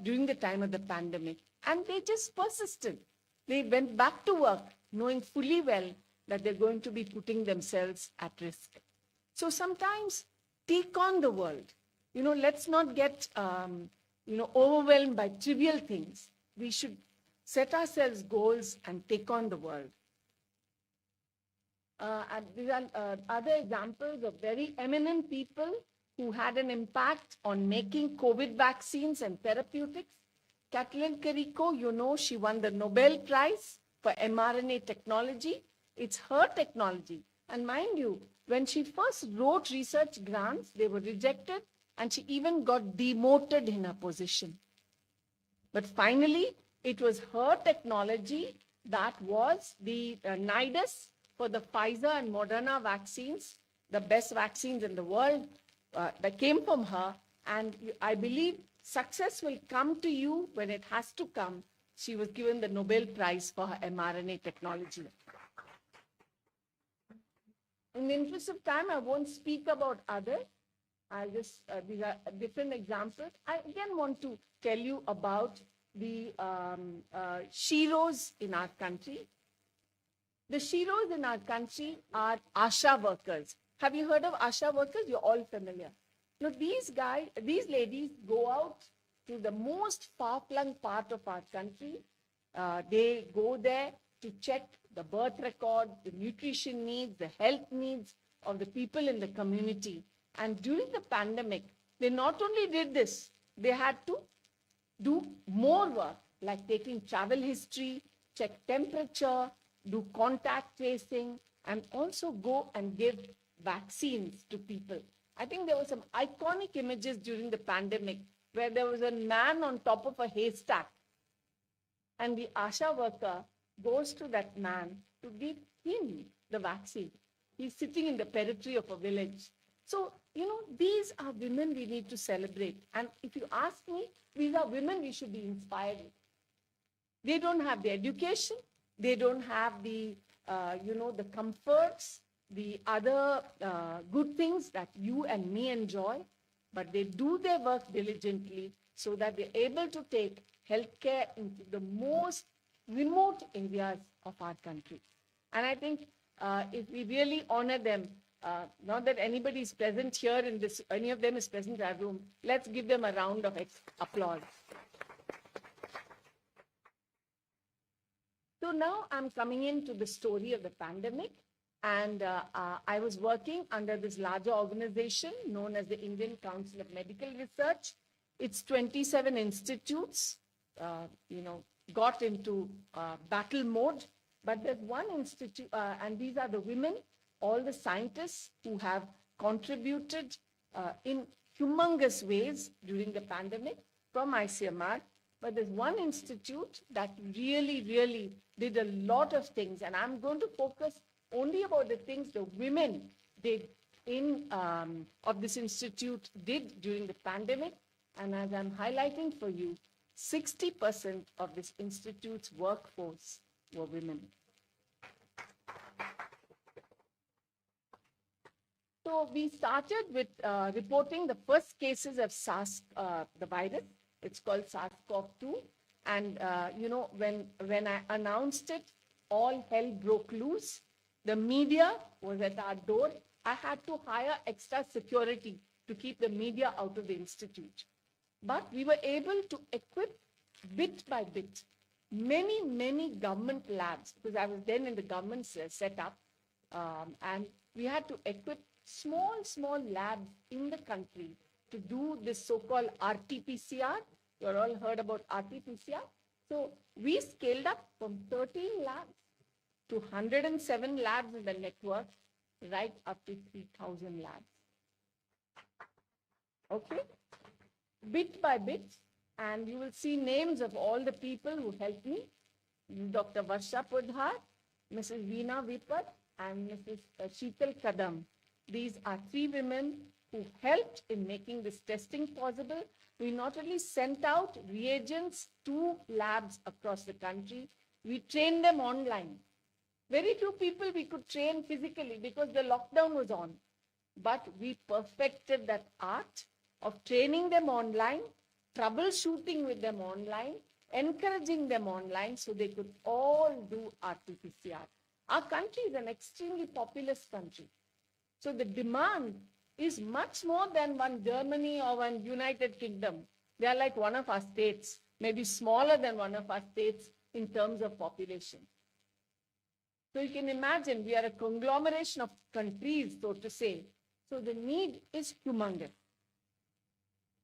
during the time of the pandemic. And they just persisted. They went back to work, knowing fully well that they're going to be putting themselves at risk. So sometimes take on the world. Let's not get overwhelmed by trivial things. We should set ourselves goals and take on the world. And these are other examples of very eminent people who had an impact on making COVID vaccines and therapeutics. Kathleen Carrico, she won the Nobel Prize for mRNA technology. It's her technology. And mind you, when she first wrote research grants, they were rejected, and she even got demoted in her position. But finally, it was her technology that was the nidus for the Pfizer and Moderna vaccines, the best vaccines in the world, that came from her. And I believe success will come to you when it has to come. She was given the Nobel Prize for her mRNA technology. In the interest of time, I won't speak about others. These are different examples. I again want to tell you about the sheroes in our country. The sheroes in our country are ASHA workers. Have you heard of ASHA workers? You're all familiar. These ladies go out to the most far-flung part of our country. They go there to check the birth record, the nutrition needs, the health needs of the people in the community. And during the pandemic, they not only did this, they had to do more work, like taking travel history, check temperature, do contact tracing, and also go and give vaccines to people. I think there were some iconic images during the pandemic where there was a man on top of a haystack, and the ASHA worker goes to that man to give him the vaccine. He's sitting in the periphery of a village. So, these are women we need to celebrate. And if you ask me, these are women we should be inspired with. They don't have the education. They don't have the, the comforts, the other good things that you and me enjoy. But they do their work diligently so that they're able to take healthcare into the most remote areas of our country. And I think if we really honor them, not that anybody is present here in this, any of them is present in our room, let's give them a round of applause. So now I'm coming into the story of the pandemic, and I was working under this larger organization known as the Indian Council of Medical Research. It's 27 institutes, got into battle mode, but there's one institute, and these are the women, all the scientists who have contributed in humongous ways during the pandemic from ICMR. But there's one institute that really did a lot of things, and I'm going to focus only about the things the women did of this institute did during the pandemic. And as I'm highlighting for you, 60% of this institute's workforce were women. So we started with reporting the first cases of SARS, the virus. It's called SARS-CoV-2. And, when I announced it, all hell broke loose. The media was at our door. I had to hire extra security to keep the media out of the institute. But we were able to equip bit by bit many government labs, because I was then in the government setup, and we had to equip small labs in the country to do this so-called RT-PCR. You've all heard about RT-PCR. So we scaled up from 13 labs to 107 labs in the network, right up to 3,000 labs. Okay? Bit by bit, and you will see names of all the people who helped me. Dr. Vaishav, Mrs. Veena Vipat, and Mrs. Sheetal Kadam. These are three women who helped in making this testing possible. We not only sent out reagents to labs across the country, we trained them online. Very few people we could train physically because the lockdown was on. But we perfected that art of training them online, troubleshooting with them online, encouraging them online so they could all do RT-PCR. Our country is an extremely populous country. So the demand is much more than one Germany or one United Kingdom. They are like one of our states, maybe smaller than one of our states in terms of population. So you can imagine we are a conglomeration of countries, so to say. So the need is humongous.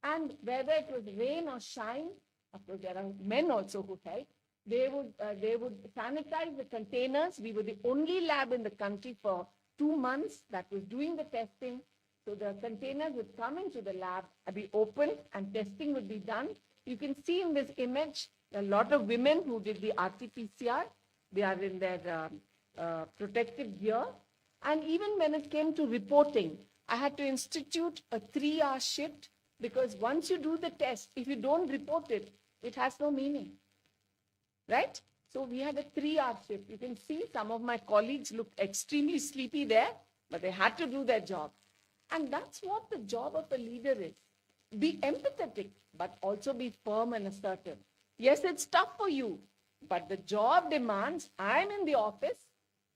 And whether it was rain or shine, of course there are men also who help, they would sanitize the containers. We were the only lab in the country for 2 months that was doing the testing. So the containers would come into the lab, be opened, and testing would be done. You can see in this image a lot of women who did the RT-PCR. They are in their protective gear. And even when it came to reporting, I had to institute a 3-hour shift, because once you do the test, if you don't report it, it has no meaning, right? So we had a 3-hour shift. You can see some of my colleagues looked extremely sleepy there, but they had to do their job. And that's what the job of a leader is. Be empathetic, but also be firm and assertive. Yes, it's tough for you, but the job demands I'm in the office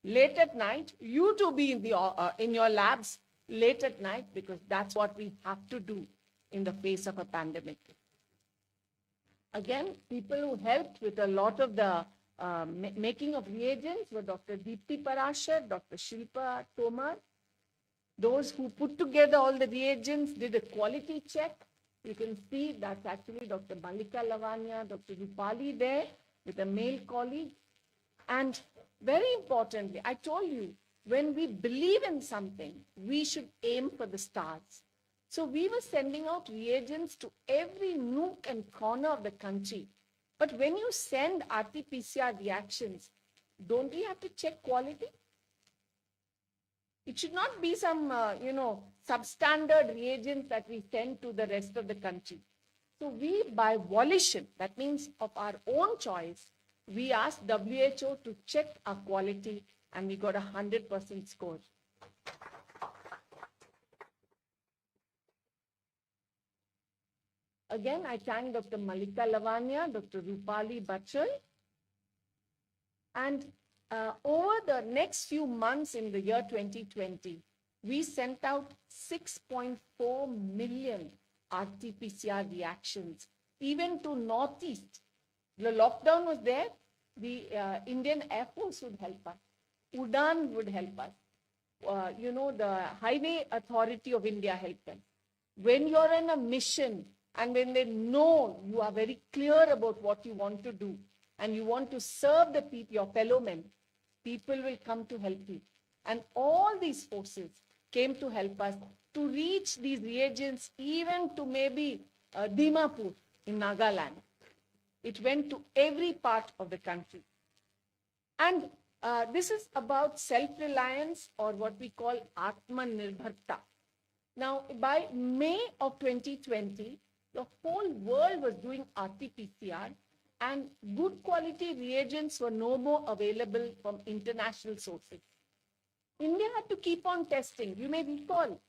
late at night, you to be in your labs late at night, because that's what we have to do in the face of a pandemic. Again, people who helped with a lot of the making of reagents were Dr. Deepti Parashar, Dr. Shilpa Tomar. Those who put together all the reagents did a quality check. You can see that's actually Dr. Malika Lavanya, Dr. Rupali there with a male colleague. And very importantly, I told you, when we believe in something, we should aim for the stars. So we were sending out reagents to every nook and corner of the country. But when you send RT-PCR reactions, don't we have to check quality? It should not be some, substandard reagents that we send to the rest of the country. So we, by volition, that means of our own choice, we asked WHO to check our quality, and we got 100% score. Again, I thank Dr. Malika Lavanya, Dr. Rupali Bachal. And over the next few months in the year 2020, we sent out 6.4 million RT-PCR reactions, even to Northeast. The lockdown was there. The Indian Air Force would help us. UDAN would help us. The Highway Authority of India helped us. When you're on a mission, and when they know you are very clear about what you want to do, and you want to serve the people, your fellow men, people will come to help you. And all these forces came to help us to reach these reagents even to maybe Dimapur in Nagaland. It went to every part of the country. And this is about self-reliance, or what we call Atmanirbharta. Now, by May of 2020, the whole world was doing RT-PCR, and good quality reagents were no more available from international sources. India had to keep on testing. You may recall,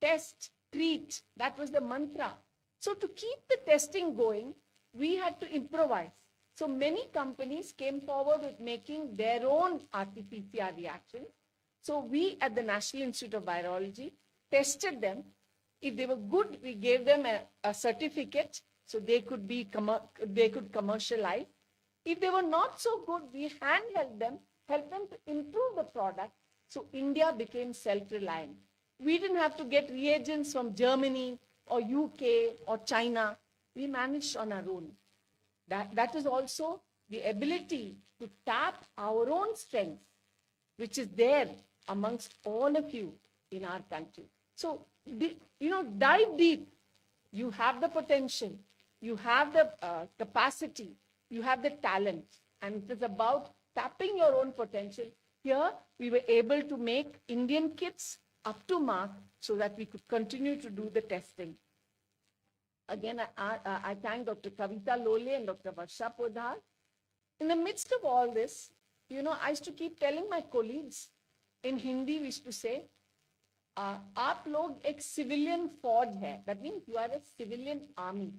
test, treat, that was the mantra. So to keep the testing going, we had to improvise. So many companies came forward with making their own RT-PCR reactions. So we at the National Institute of Virology tested them. If they were good, we gave them a certificate so they could commercialize. If they were not so good, we handheld them, helped them to improve the product. So India became self-reliant. We didn't have to get reagents from Germany or UK or China. We managed on our own. That is also the ability to tap our own strength, which is there amongst all of you in our country. So, dive deep. You have the potential, you have the capacity, you have the talent, and it is about tapping your own potential. Here, we were able to make Indian kits up to mark so that we could continue to do the testing. Again, I thank Dr. Kavita Lole and Dr. Vaishav. In the midst of all this, I used to keep telling my colleagues, in Hindi we used to say, आप लोग एक civilian फौज है. That means you are a civilian army.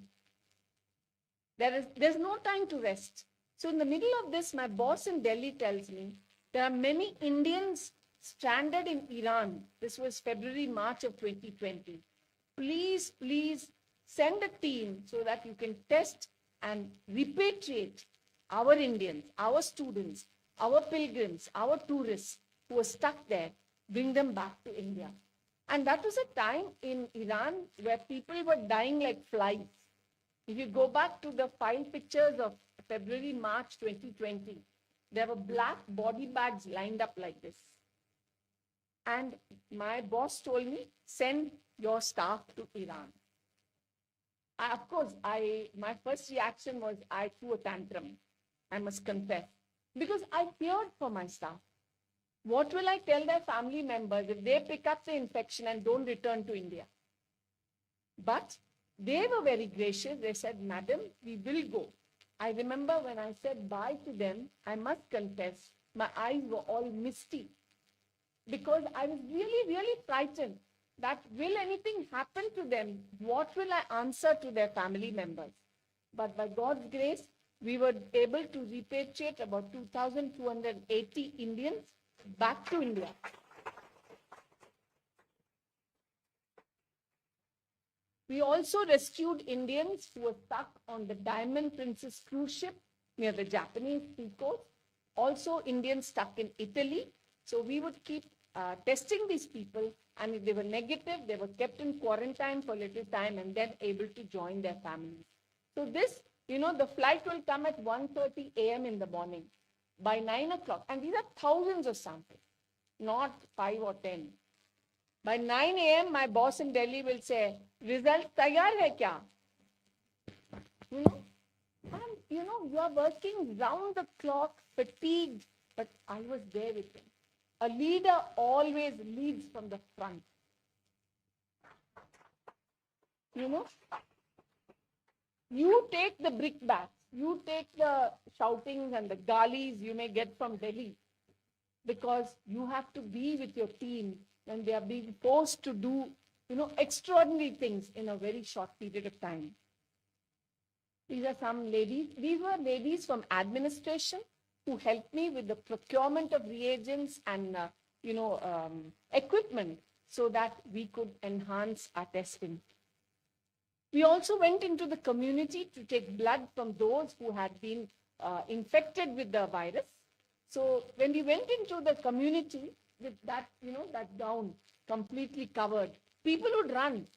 There's no time to rest. So in the middle of this, my boss in Delhi tells me, there are many Indians stranded in Iran. This was February, March of 2020. Please send a team so that you can test and repatriate our Indians, our students, our pilgrims, our tourists who are stuck there, bring them back to India. And that was a time in Iran where people were dying like flies. If you go back to the file pictures of February, March 2020, there were black body bags lined up like this. And my boss told me, send your staff to Iran. Of course, my first reaction was I threw a tantrum, I must confess, because I feared for my staff. What will I tell their family members if they pick up the infection and don't return to India? But they were very gracious. They said, Madam, we will go. I remember when I said bye to them, I must confess, my eyes were all misty because I was really, really frightened that will anything happen to them? What will I answer to their family members? But by God's grace, we were able to repatriate about 2,280 Indians back to India. We also rescued Indians who were stuck on the Diamond Princess cruise ship near the Japanese seacoast. Also Indians stuck in Italy. So we would keep testing these people, and if they were negative, they were kept in quarantine for a little time and then able to join their families. So this, the flight will come at 1:30 a.m. in the morning. By 9 o'clock, and these are thousands of samples, not 5 or 10. By 9 a.m., my boss in Delhi will say, result tayar hai kya? And you are working round the clock, fatigued, but I was there with him. A leader always leads from the front. You take the brickbats, you take the shoutings and the galis you may get from Delhi, because you have to be with your team when they are being forced to do, extraordinary things in a very short period of time. These are some ladies. These were ladies from administration who helped me with the procurement of reagents and, equipment so that we could enhance our testing. We also went into the community to take blood from those who had been infected with the virus. So when we went into the community with that, that gown completely covered, people would run.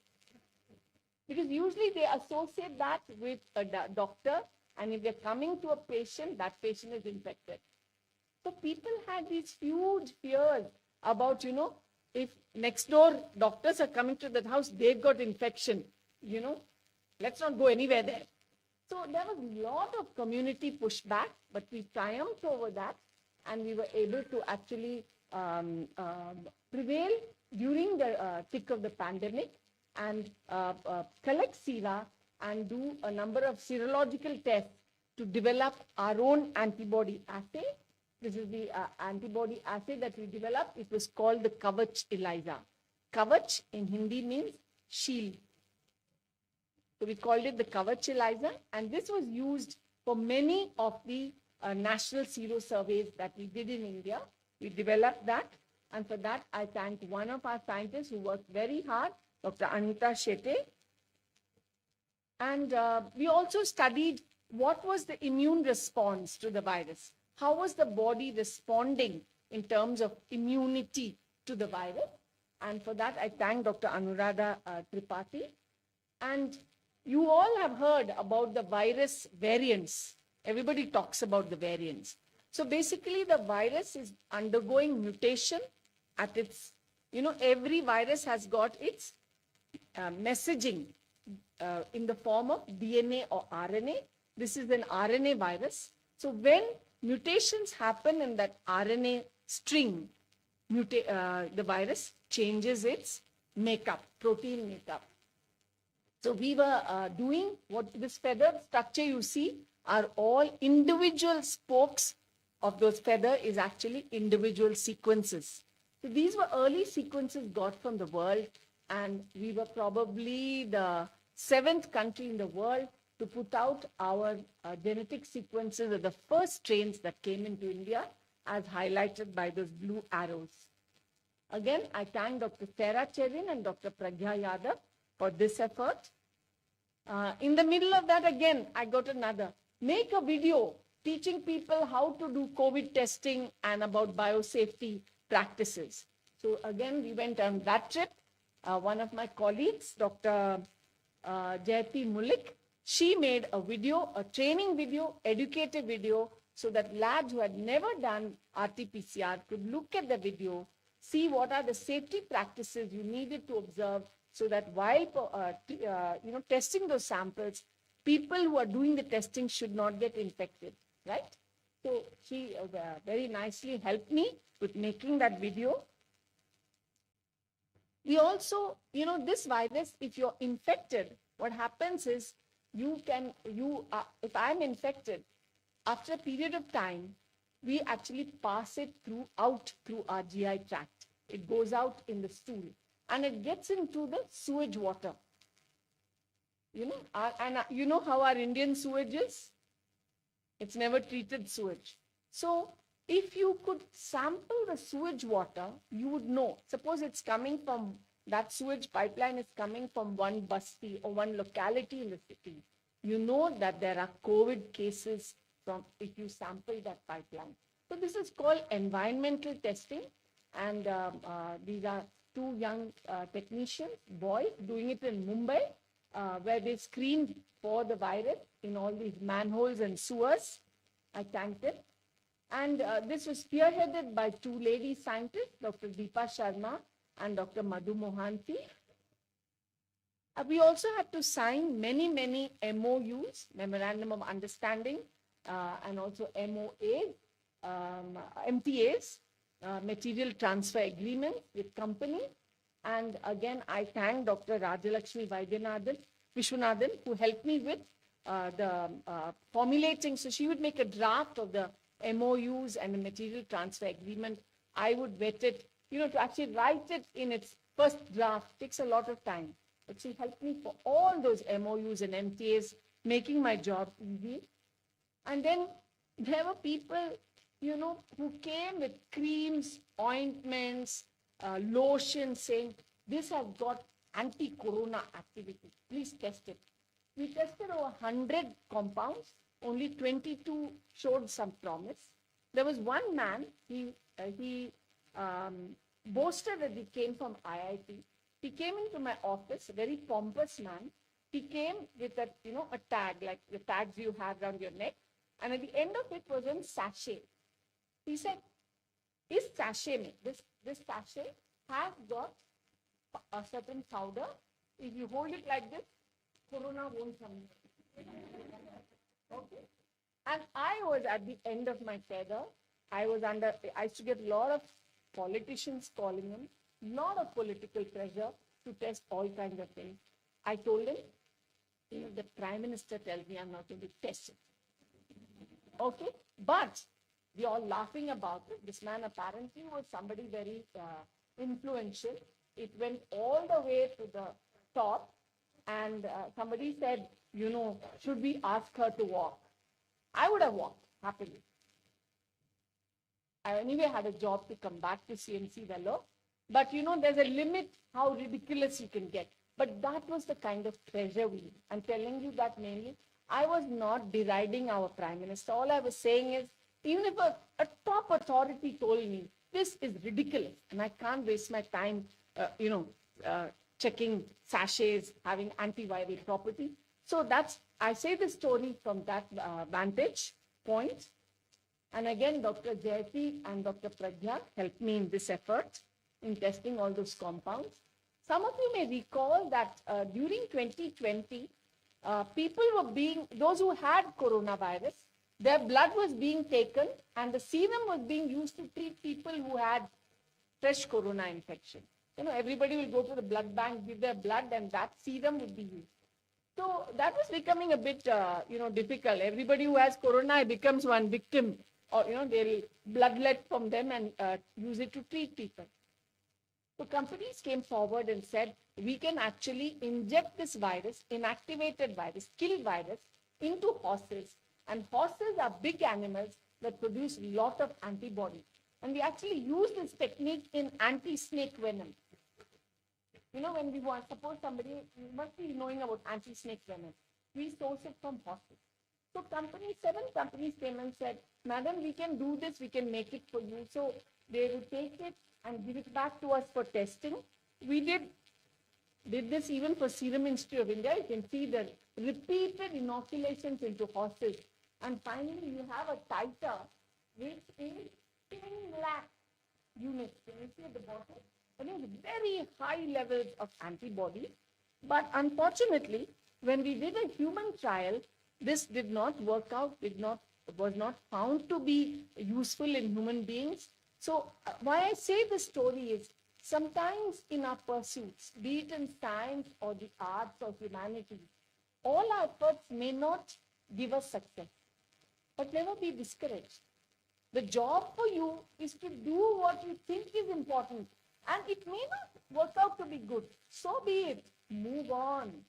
Because usually they associate that with a doctor, and if they're coming to a patient, that patient is infected. So people had these huge fears about, if next door doctors are coming to that house, they've got infection, you know, let's not go anywhere there. So there was a lot of community pushback, but we triumphed over that, and we were able to actually prevail during the thick of the pandemic and collect sera and do a number of serological tests to develop our own antibody assay. This is the antibody assay that we developed. It was called the Kavach ELISA. Kavach in Hindi means shield. So we called it the Kavach ELISA, and this was used for many of the national sero surveys that we did in India. We developed that, and for that I thank one of our scientists who worked very hard, Dr. Anita Shete. And we also studied what was the immune response to the virus. How was the body responding in terms of immunity to the virus? And for that, I thank Dr. Anuradha Tripathi. And you all have heard about the virus variants. Everybody talks about the variants. So basically, the virus is undergoing mutation at its, you know, every virus has got its messaging in the form of DNA or RNA. This is an RNA virus. So when mutations happen in that RNA string, the virus changes its makeup, protein makeup. So we were doing what this feather structure you see are all individual spokes of those feather is actually individual sequences. So these were early sequences got from the world, and we were probably the 7th country in the world to put out our genetic sequences of the first strains that came into India, as highlighted by those blue arrows. Again, I thank Dr. Sarah Cherin and Dr. Pragya Yadav for this effort. In the middle of that, again, I got another. Make a video teaching people how to do COVID testing and about biosafety practices. So again, we went on that trip. One of my colleagues, Dr. Jayati Mulik, she made a video, a training video, educative video, so that labs who had never done RT-PCR could look at the video, see what are the safety practices you needed to observe, so that while testing those samples, people who are doing the testing should not get infected, right? So she very nicely helped me with making that video. We also, this virus, if you're infected, what happens is if I'm infected, after a period of time, we actually pass it through our GI tract. It goes out in the stool and it gets into the sewage water. You know how our Indian sewage is? It's never treated sewage. So if you could sample the sewage water, you would know. Suppose it's coming from, that sewage pipeline is coming from one basti or one locality in the city. You know that there are COVID cases from if you sample that pipeline. So this is called environmental testing. And these are two young technicians, boys, doing it in Mumbai, where they screened for the virus in all these manholes and sewers. I thank them. And this was spearheaded by two lady scientists, Dr. Deepa Sharma and Dr. Madhu Mohanty. We also had to sign many MOUs, Memorandum of Understanding, and also MOAs, MTAs, Material Transfer Agreement with company. And again, I thank Dr. Rajalakshmi Vishwanathan, who helped me with the formulating. So she would make a draft of the MOUs and the Material Transfer Agreement. I would vet it, to actually write it in its first draft takes a lot of time. But she helped me for all those MOUs and MTAs, making my job easy. And then there were people, who came with creams, ointments, lotions, saying, this has got anti-corona activity. Please test it. We tested over 100 compounds. Only 22 showed some promise. There was one man, he boasted that he came from IIT. He came into my office, a very pompous man. He came with a tag, like the tags you have around your neck. And at the end of it was a sachet. He said, this sachet, has got a certain powder. If you hold it like this, corona won't come. Okay. And I was at the end of my tether. I used to get a lot of politicians calling him, lot of political pressure to test all kinds of things. I told him, the Prime Minister tells me I'm not going to test it. Okay, but we are all laughing about it. This man apparently was somebody very influential. It went all the way to the top, and somebody said, should we ask her to walk? I would have walked happily. I anyway had a job to come back to CMC Vellore, but there's a limit how ridiculous you can get. But that was the kind of pressure we need. I'm telling you that mainly. I was not deriding our Prime Minister. All I was saying is, even if a top authority told me, this is ridiculous, and I can't waste my time, checking sachets, having antiviral property. So I say this story from that vantage point. And again, Dr. Jayati and Dr. Pragya helped me in this effort in testing all those compounds. Some of you may recall that during 2020, those who had coronavirus, their blood was being taken and the serum was being used to treat people who had fresh corona infection. Everybody will go to the blood bank, give their blood, and that serum would be used. So that was becoming a bit, difficult. Everybody who has corona becomes one victim, or, they'll bloodlet from them and use it to treat people. So companies came forward and said, we can actually inject this virus, inactivated virus, kill virus, into horses. And horses are big animals that produce a lot of antibodies. And we actually use this technique in anti-snake venom. When we want, suppose somebody, you must be knowing about anti-snake venom. We source it from horses. So 7 companies came and said, madam, we can do this, we can make it for you. So they would take it and give it back to us for testing. We did this even for Serum Institute of India. You can see the repeated inoculations into horses. And finally, you have a titer which is 10 lakh units. Can you see at the bottom? And it's very high levels of antibodies. But unfortunately, when we did a human trial, this did not work out, was not found to be useful in human beings. So why I say this story is, sometimes in our pursuits, be it in science or the arts or humanities, all our efforts may not give us success. But never be discouraged. The job for you is to do what you think is important. And it may not work out to be good. So be it. Move on.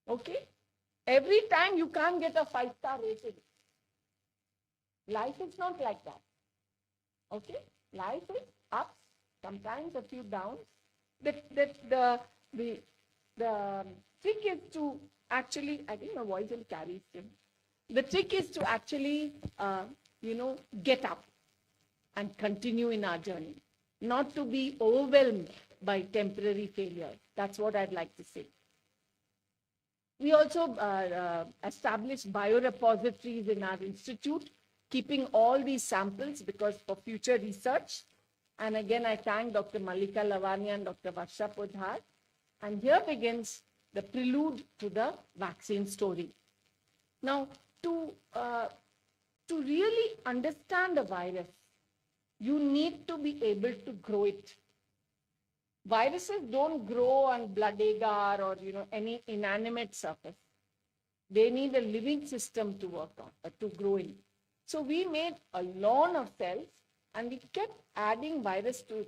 Okay? Every time you can't get a 5-star rating. Life is not like that. Okay? Life is ups, sometimes a few downs. The trick is to actually, I think my voice will carry still. The trick is to actually, get up and continue in our journey. Not to be overwhelmed by temporary failure. That's what I'd like to say. We also established biorepositories in our institute, keeping all these samples because for future research. And again, I thank Dr. Mallika Lavani and Dr. Vaishav Pudhar. And here begins the prelude to the vaccine story. Now, to really understand a virus, you need to be able to grow it. Viruses don't grow on blood agar or any inanimate surface. They need a living system to work on, to grow in. So we made a lawn of cells and we kept adding virus to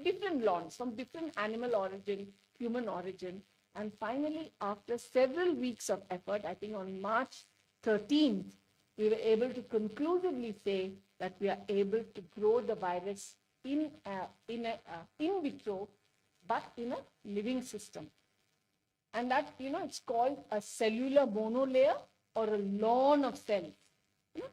different lawns from different animal origin, human origin. And finally, after several weeks of effort, I think on March 13th, we were able to conclusively say that we are able to grow the virus in vitro, but in a living system. And that, it's called a cellular monolayer or a lawn of cells.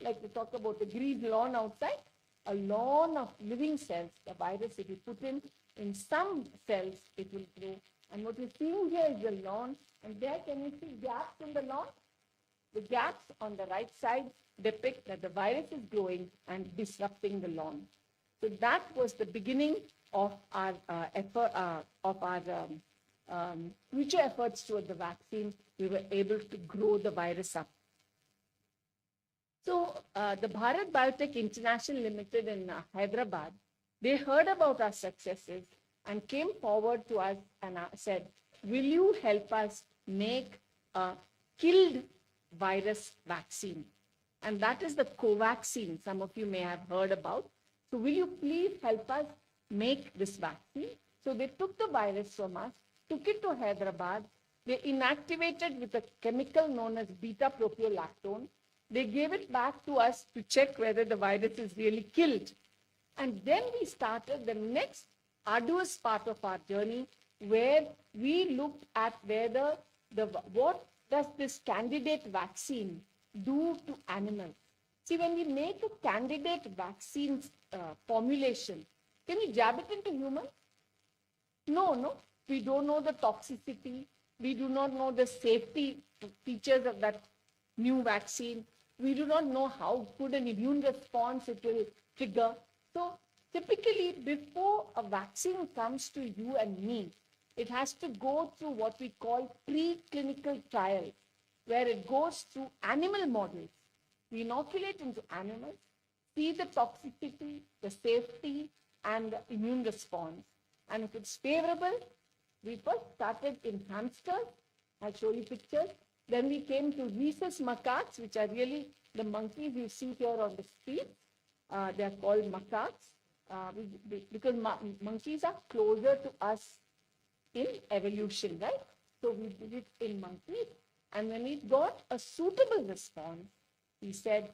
Like we talk about the green lawn outside, a lawn of living cells. The virus, if you put in some cells, it will grow. And what you're seeing here is the lawn. And there, can you see gaps in the lawn? The gaps on the right side depict that the virus is growing and disrupting the lawn. So that was the beginning of our future efforts toward the vaccine. We were able to grow the virus up. So the Bharat Biotech International Limited in Hyderabad, they heard about our successes and came forward to us and said, will you help us make a killed virus vaccine? And that is the Covaxin, some of you may have heard about. So will you please help us make this vaccine? So they took the virus from us, took it to Hyderabad. They inactivated with a chemical known as beta-propiolactone. They gave it back to us to check whether the virus is really killed. And then we started the next arduous part of our journey, where we looked at whether what does this candidate vaccine do to animals. See, when we make a candidate vaccine formulation, can we jab it into humans? No. We don't know the toxicity. We do not know the safety features of that new vaccine. We do not know how good an immune response it will trigger. So typically, before a vaccine comes to you and me, it has to go through what we call preclinical trials, where it goes through animal models. We inoculate into animals, see the toxicity, the safety, and the immune response. And if it's favorable, we first started in hamsters. I'll show you pictures. Then we came to rhesus macaques, which are really the monkeys you see here on the screen. They are called macaques because monkeys are closer to us in evolution, right? So we did it in monkeys. And when it got a suitable response, we said,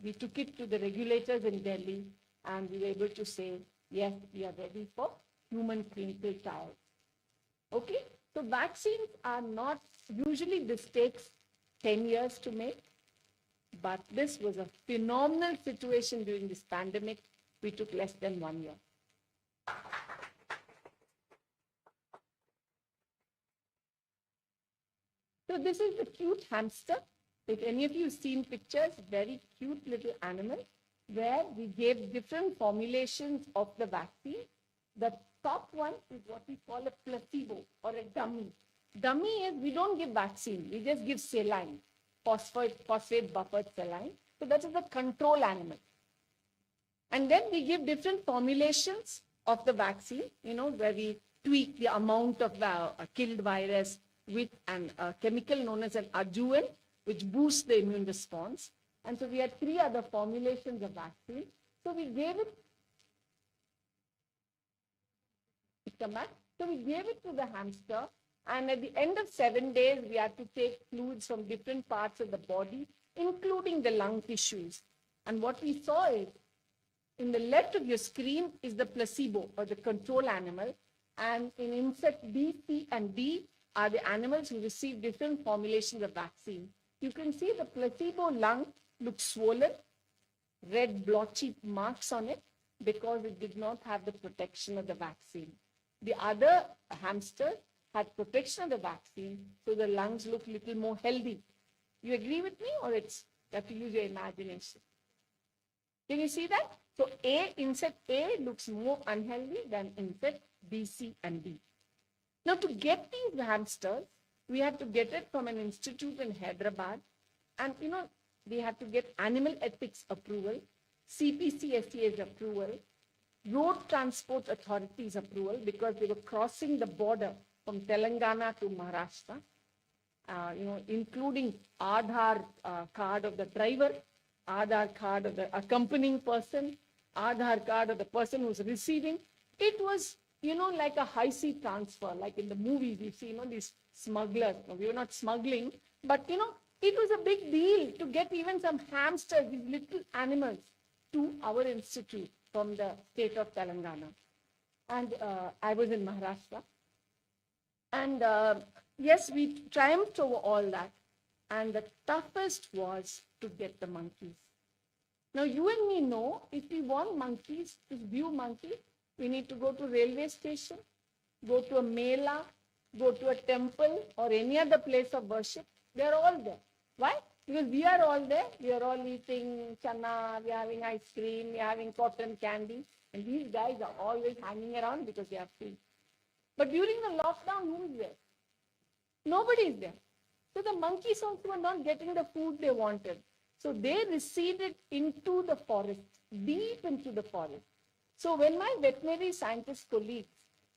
we took it to the regulators in Delhi, and we were able to say, yes, we are ready for human clinical trials. Okay, so vaccines are not, usually this takes 10 years to make, but this was a phenomenal situation during this pandemic. We took less than 1 year. So this is the cute hamster. If any of you have seen pictures, very cute little animal, where we gave different formulations of the vaccine. The top one is what we call a placebo or a dummy. Dummy is, we don't give vaccine, we just give saline, phosphate buffered saline. So that is the control animal. And then we give different formulations of the vaccine, where we tweak the amount of a killed virus with a chemical known as an adjuvant, which boosts the immune response. And so we had 3 other formulations of vaccine. So we gave it, to the hamster, and at the end of 7 days, we had to take fluids from different parts of the body, including the lung tissues. And what we saw is, in the left of your screen is the placebo or the control animal, and in insect B, C, and D are the animals who received different formulations of vaccine. You can see the placebo lung looks swollen, red blotchy marks on it, because it did not have the protection of the vaccine. The other hamsters had protection of the vaccine, so the lungs look a little more healthy. You agree with me, or you have to use your imagination? Can you see that? So insect A looks more unhealthy than insect B, C, and D. Now, to get these hamsters, we had to get it from an institute in Hyderabad, and they had to get animal ethics approval, CPCSA's approval, road transport authorities approval, because they were crossing the border from Telangana to Maharashtra, including Aadhaar card of the driver, Aadhaar card of the accompanying person, Aadhaar card of the person who's receiving. It was, like a high-sea transfer, like in the movies, you see, these smugglers. We were not smuggling, but, it was a big deal to get even some hamsters, these little animals, to our institute from the state of Telangana. And I was in Maharashtra. And yes, we triumphed over all that. And the toughest was to get the monkeys. Now, you and me know, if we want monkeys, to view monkeys, we need to go to railway station, go to a mela, go to a temple, or any other place of worship. They're all there. Why? Because we are all there, we are all eating chana, we are having ice cream, we are having cotton candy, and these guys are always hanging around because they have food. But during the lockdown, who is there? Nobody is there. So the monkeys also were not getting the food they wanted. So they receded into the forest, deep into the forest. So when my veterinary scientist colleagues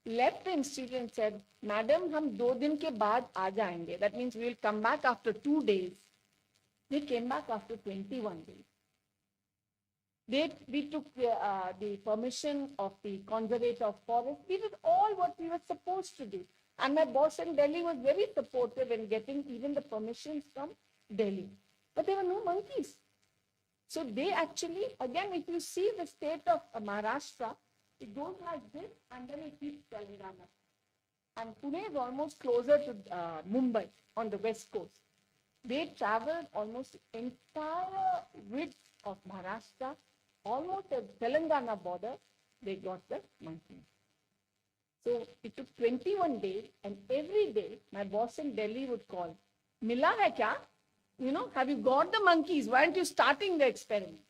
left the institute and said, Madam, hum 2 दिन के बाद आ जाएंगे. That means we will come back after 2 days. They came back after 21 days. We took the permission of the conservator of forest. We did all what we were supposed to do. And my boss in Delhi was very supportive in getting even the permissions from Delhi. But there were no monkeys. So they actually, again, if you see the state of Maharashtra, it goes like this and then it keeps Telangana. And Pune is almost closer to Mumbai on the west coast. They traveled almost the entire width of Maharashtra, almost at Telangana border, they got the monkeys. So it took 21 days, and every day my boss in Delhi would call, Mila hai kya? You know, have you got the monkeys? Why aren't you starting the experiment?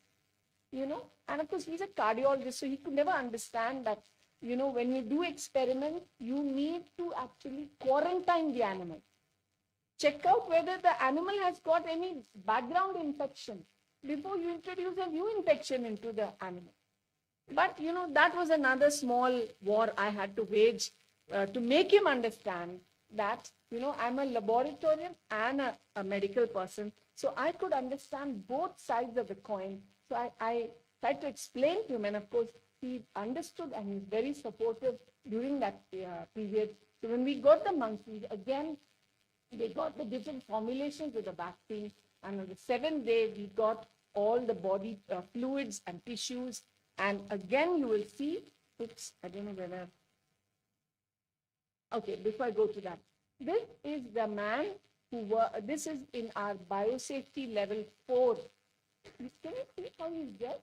You know, and of course he's a cardiologist, so he could never understand that, you know, when you do experiment, you need to actually quarantine the animal. Check out whether the animal has got any background infection before you introduce a new infection into the animal. But, you know, that was another small war I had to wage to make him understand that, you know, I'm a laboratorian and a medical person. So I could understand both sides of the coin. So I tried to explain to him, and of course, he understood and he's very supportive during that period. So when we got the monkeys, again, they got the different formulations of the vaccine. And on the 7th day, we got all the body fluids and tissues. And again, you will see, oops, I don't know whether, okay, before I go to that. This is the man this is in our biosafety level 4. Can you see how he's there?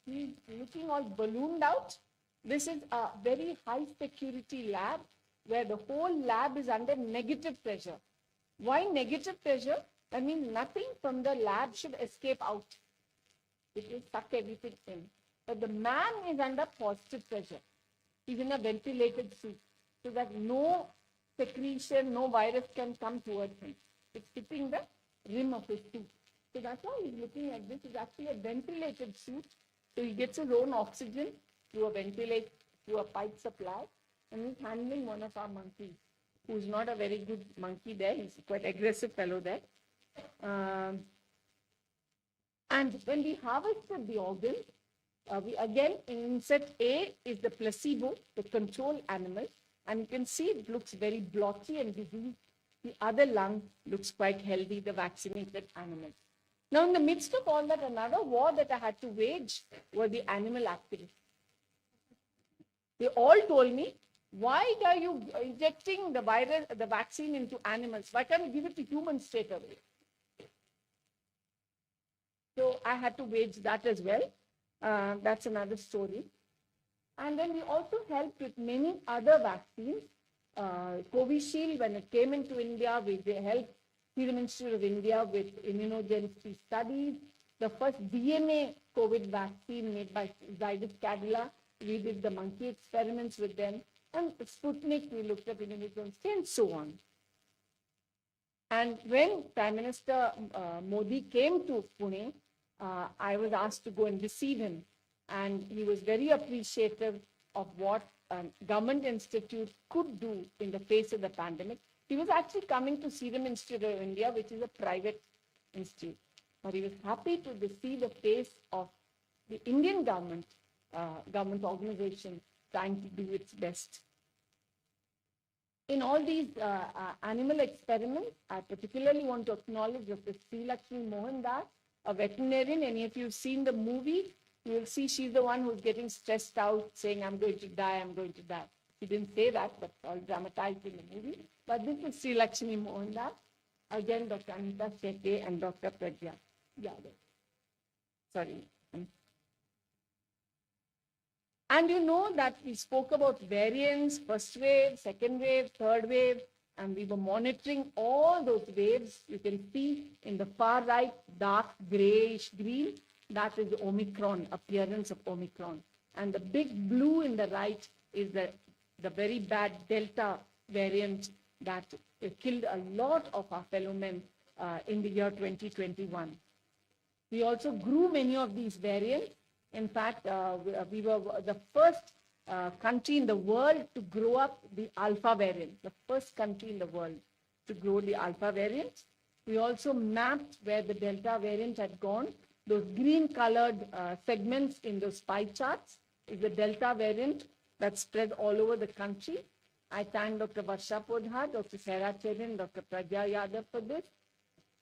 He's looking all ballooned out. This is a very high security lab where the whole lab is under negative pressure. Why negative pressure? I mean, nothing from the lab should escape out. It will suck everything in. But the man is under positive pressure. He's in a ventilated suit so that no secretion, no virus can come towards him. It's hitting the rim of his suit. So that's why he's looking at this. It's actually a ventilated suit. So he gets his own oxygen through a pipe supply. And he's handling one of our monkeys, who's not a very good monkey there. He's quite aggressive fellow there. And when we harvested the organ, we again, in set A is the placebo, the control animal. And you can see it looks very blotchy and diseased. The other lung looks quite healthy, the vaccinated animal. Now, in the midst of all that, another war that I had to wage were the animal activists. They all told me, why are you injecting the virus, the vaccine into animals? Why can't you give it to humans straight away? So I had to wage that as well. That's another story. And then we also helped with many other vaccines. Covishield, when it came into India, we helped Serum Institute of India with immunogenicity studies. The first DNA COVID vaccine made by Zydus Cadila, we did the monkey experiments with them. And Sputnik, we looked at immunogenicity and so on. And when Prime Minister Modi came to Pune, I was asked to go and receive him. And he was very appreciative of what a government institute could do in the face of the pandemic. He was actually coming to Serum Institute of India, which is a private institute. But he was happy to see the face of the Indian government organization trying to do its best. In all these animal experiments, I particularly want to acknowledge Dr. Sri Lakshmi Mohandas, a veterinarian. Any of you have seen the movie, you will see she's the one who's getting stressed out, saying, I'm going to die, I'm going to die. She didn't say that, but all dramatized in the movie. But this is Sri Lakshmi Mohandas, again Dr. Anita Shetty and Dr. Priya. Sorry. And you know that we spoke about variants, first wave, second wave, third wave. and we were monitoring all those waves. You can see in the far right, dark grayish green, that is the Omicron, appearance of Omicron. And the big blue in the right is the very bad Delta variant that killed a lot of our fellow men in the year 2021. We also grew many of these variants. In fact, we were the first country in the world to grow up the Alpha variant, the first country in the world to grow the Alpha variant. We also mapped where the Delta variant had gone. Those green colored segments in those pie charts is the Delta variant that spread all over the country. I thank Dr. Vaishav, Dr. Sarah Cherin, Dr. Priya Yadav for this.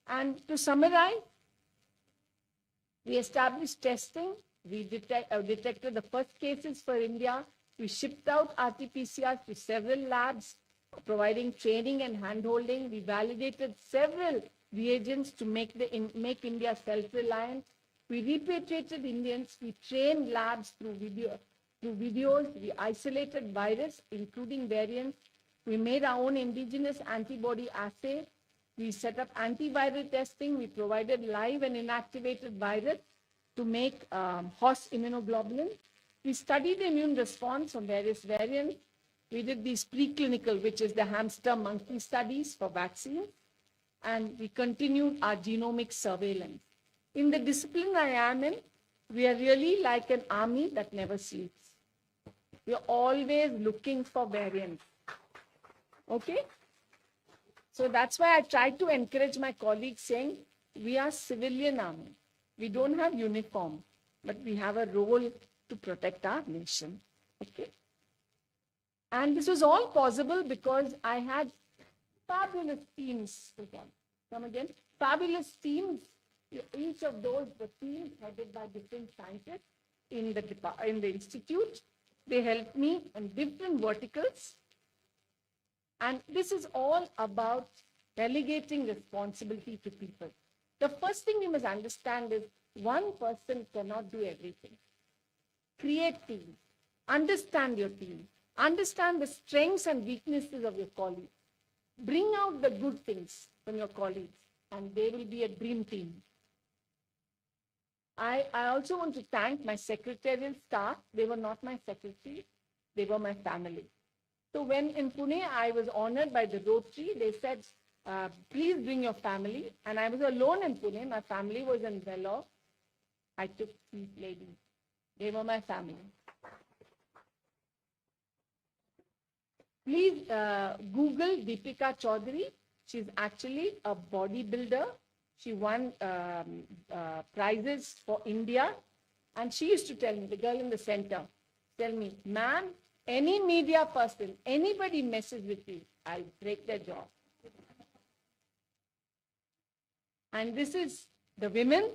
And to summarize, we established testing. We detected the first cases for India. We shipped out RT-PCRs to several labs, providing training and handholding. We validated several reagents to make India self-reliant. We repatriated Indians. We trained labs through videos. We isolated virus, including variants. We made our own indigenous antibody assay. We set up antiviral testing. We provided live and inactivated virus to make host immunoglobulin. We studied the immune response from various variants. We did these preclinical, which is the hamster monkey studies for vaccines. And we continued our genomic surveillance. In the discipline I am in, we are really like an army that never sleeps. We are always looking for variants. Okay? So that's why I try to encourage my colleagues saying, we are civilian army. We don't have uniform, but we have a role to protect our nation. Okay? And this was all possible because I had fabulous teams. Come again? Fabulous teams. Each of those were teams headed by different scientists in the institute. They helped me on different verticals. And this is all about delegating responsibility to people. The first thing we must understand is one person cannot do everything. Create teams. Understand your team. Understand the strengths and weaknesses of your colleagues. Bring out the good things from your colleagues, and they will be a dream team. I also want to thank my secretarial staff. They were not my secretary. They were my family. So when in Pune, I was honored by the Rotary, they said, please bring your family. And I was alone in Pune. My family was in Vellore. I took these ladies. They were my family. Please Google Deepika Chaudhary. She's actually a bodybuilder. She won prizes for India. And she used to tell me, the girl in the center, tell me, ma'am, any media person, anybody messes with you, I'll break their jaw. And this is the women.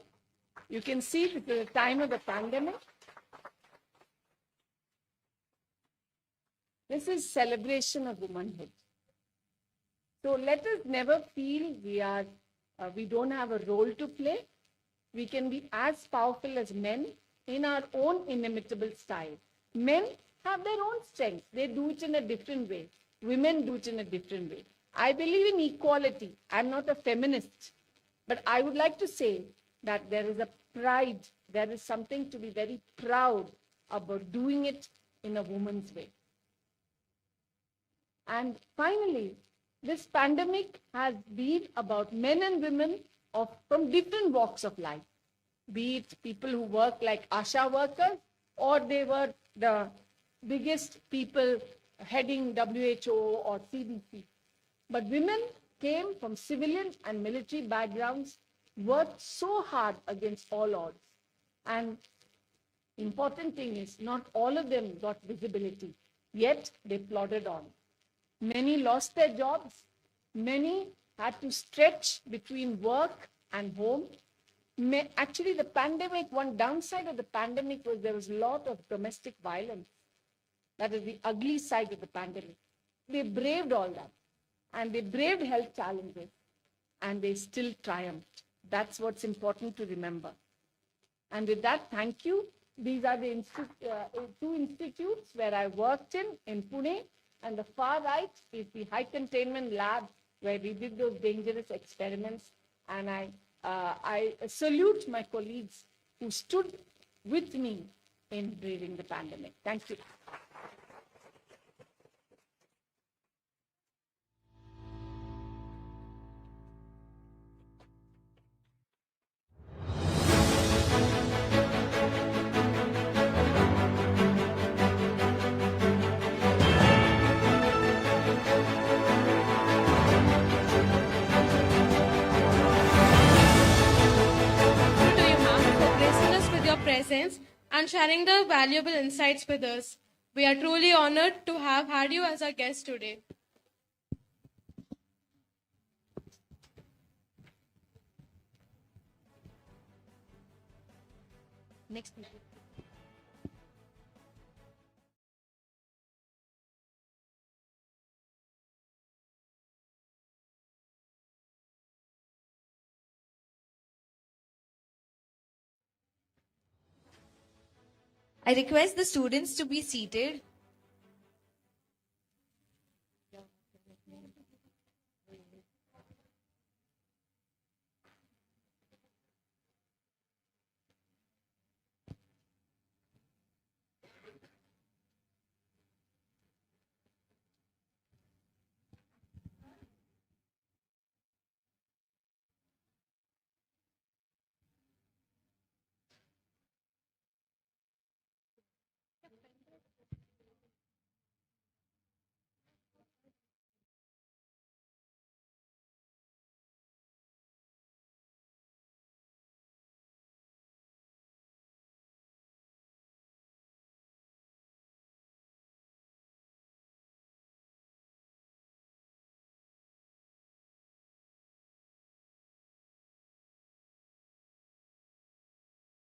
You can see this is the time of the pandemic. This is celebration of womanhood. So let us never feel we don't have a role to play. We can be as powerful as men in our own inimitable style. Men have their own strengths. They do it in a different way. Women do it in a different way. I believe in equality. I'm not a feminist. But I would like to say that there is a pride. There is something to be very proud about doing it in a woman's way. And finally, this pandemic has been about men and women from different walks of life, be it people who work like ASHA workers, or they were the biggest people heading WHO or CDC. But women came from civilian and military backgrounds, worked so hard against all odds. And important thing is, not all of them got visibility, yet they plodded on. Many lost their jobs. Many had to stretch between work and home. Actually, the pandemic, one downside of the pandemic was there was a lot of domestic violence. That is the ugly side of the pandemic. They braved all that. And they braved health challenges. And they still triumphed. That's what's important to remember. And with that, thank you. These are the two institutes where I worked in Pune. And the far right is the high containment lab where we did those dangerous experiments. And I salute my colleagues who stood with me in during the pandemic. Thank you. To you, ma'am, for gracing us with your presence and sharing the valuable insights with us. We are truly honored to have had you as our guest today. Next. I request the students to be seated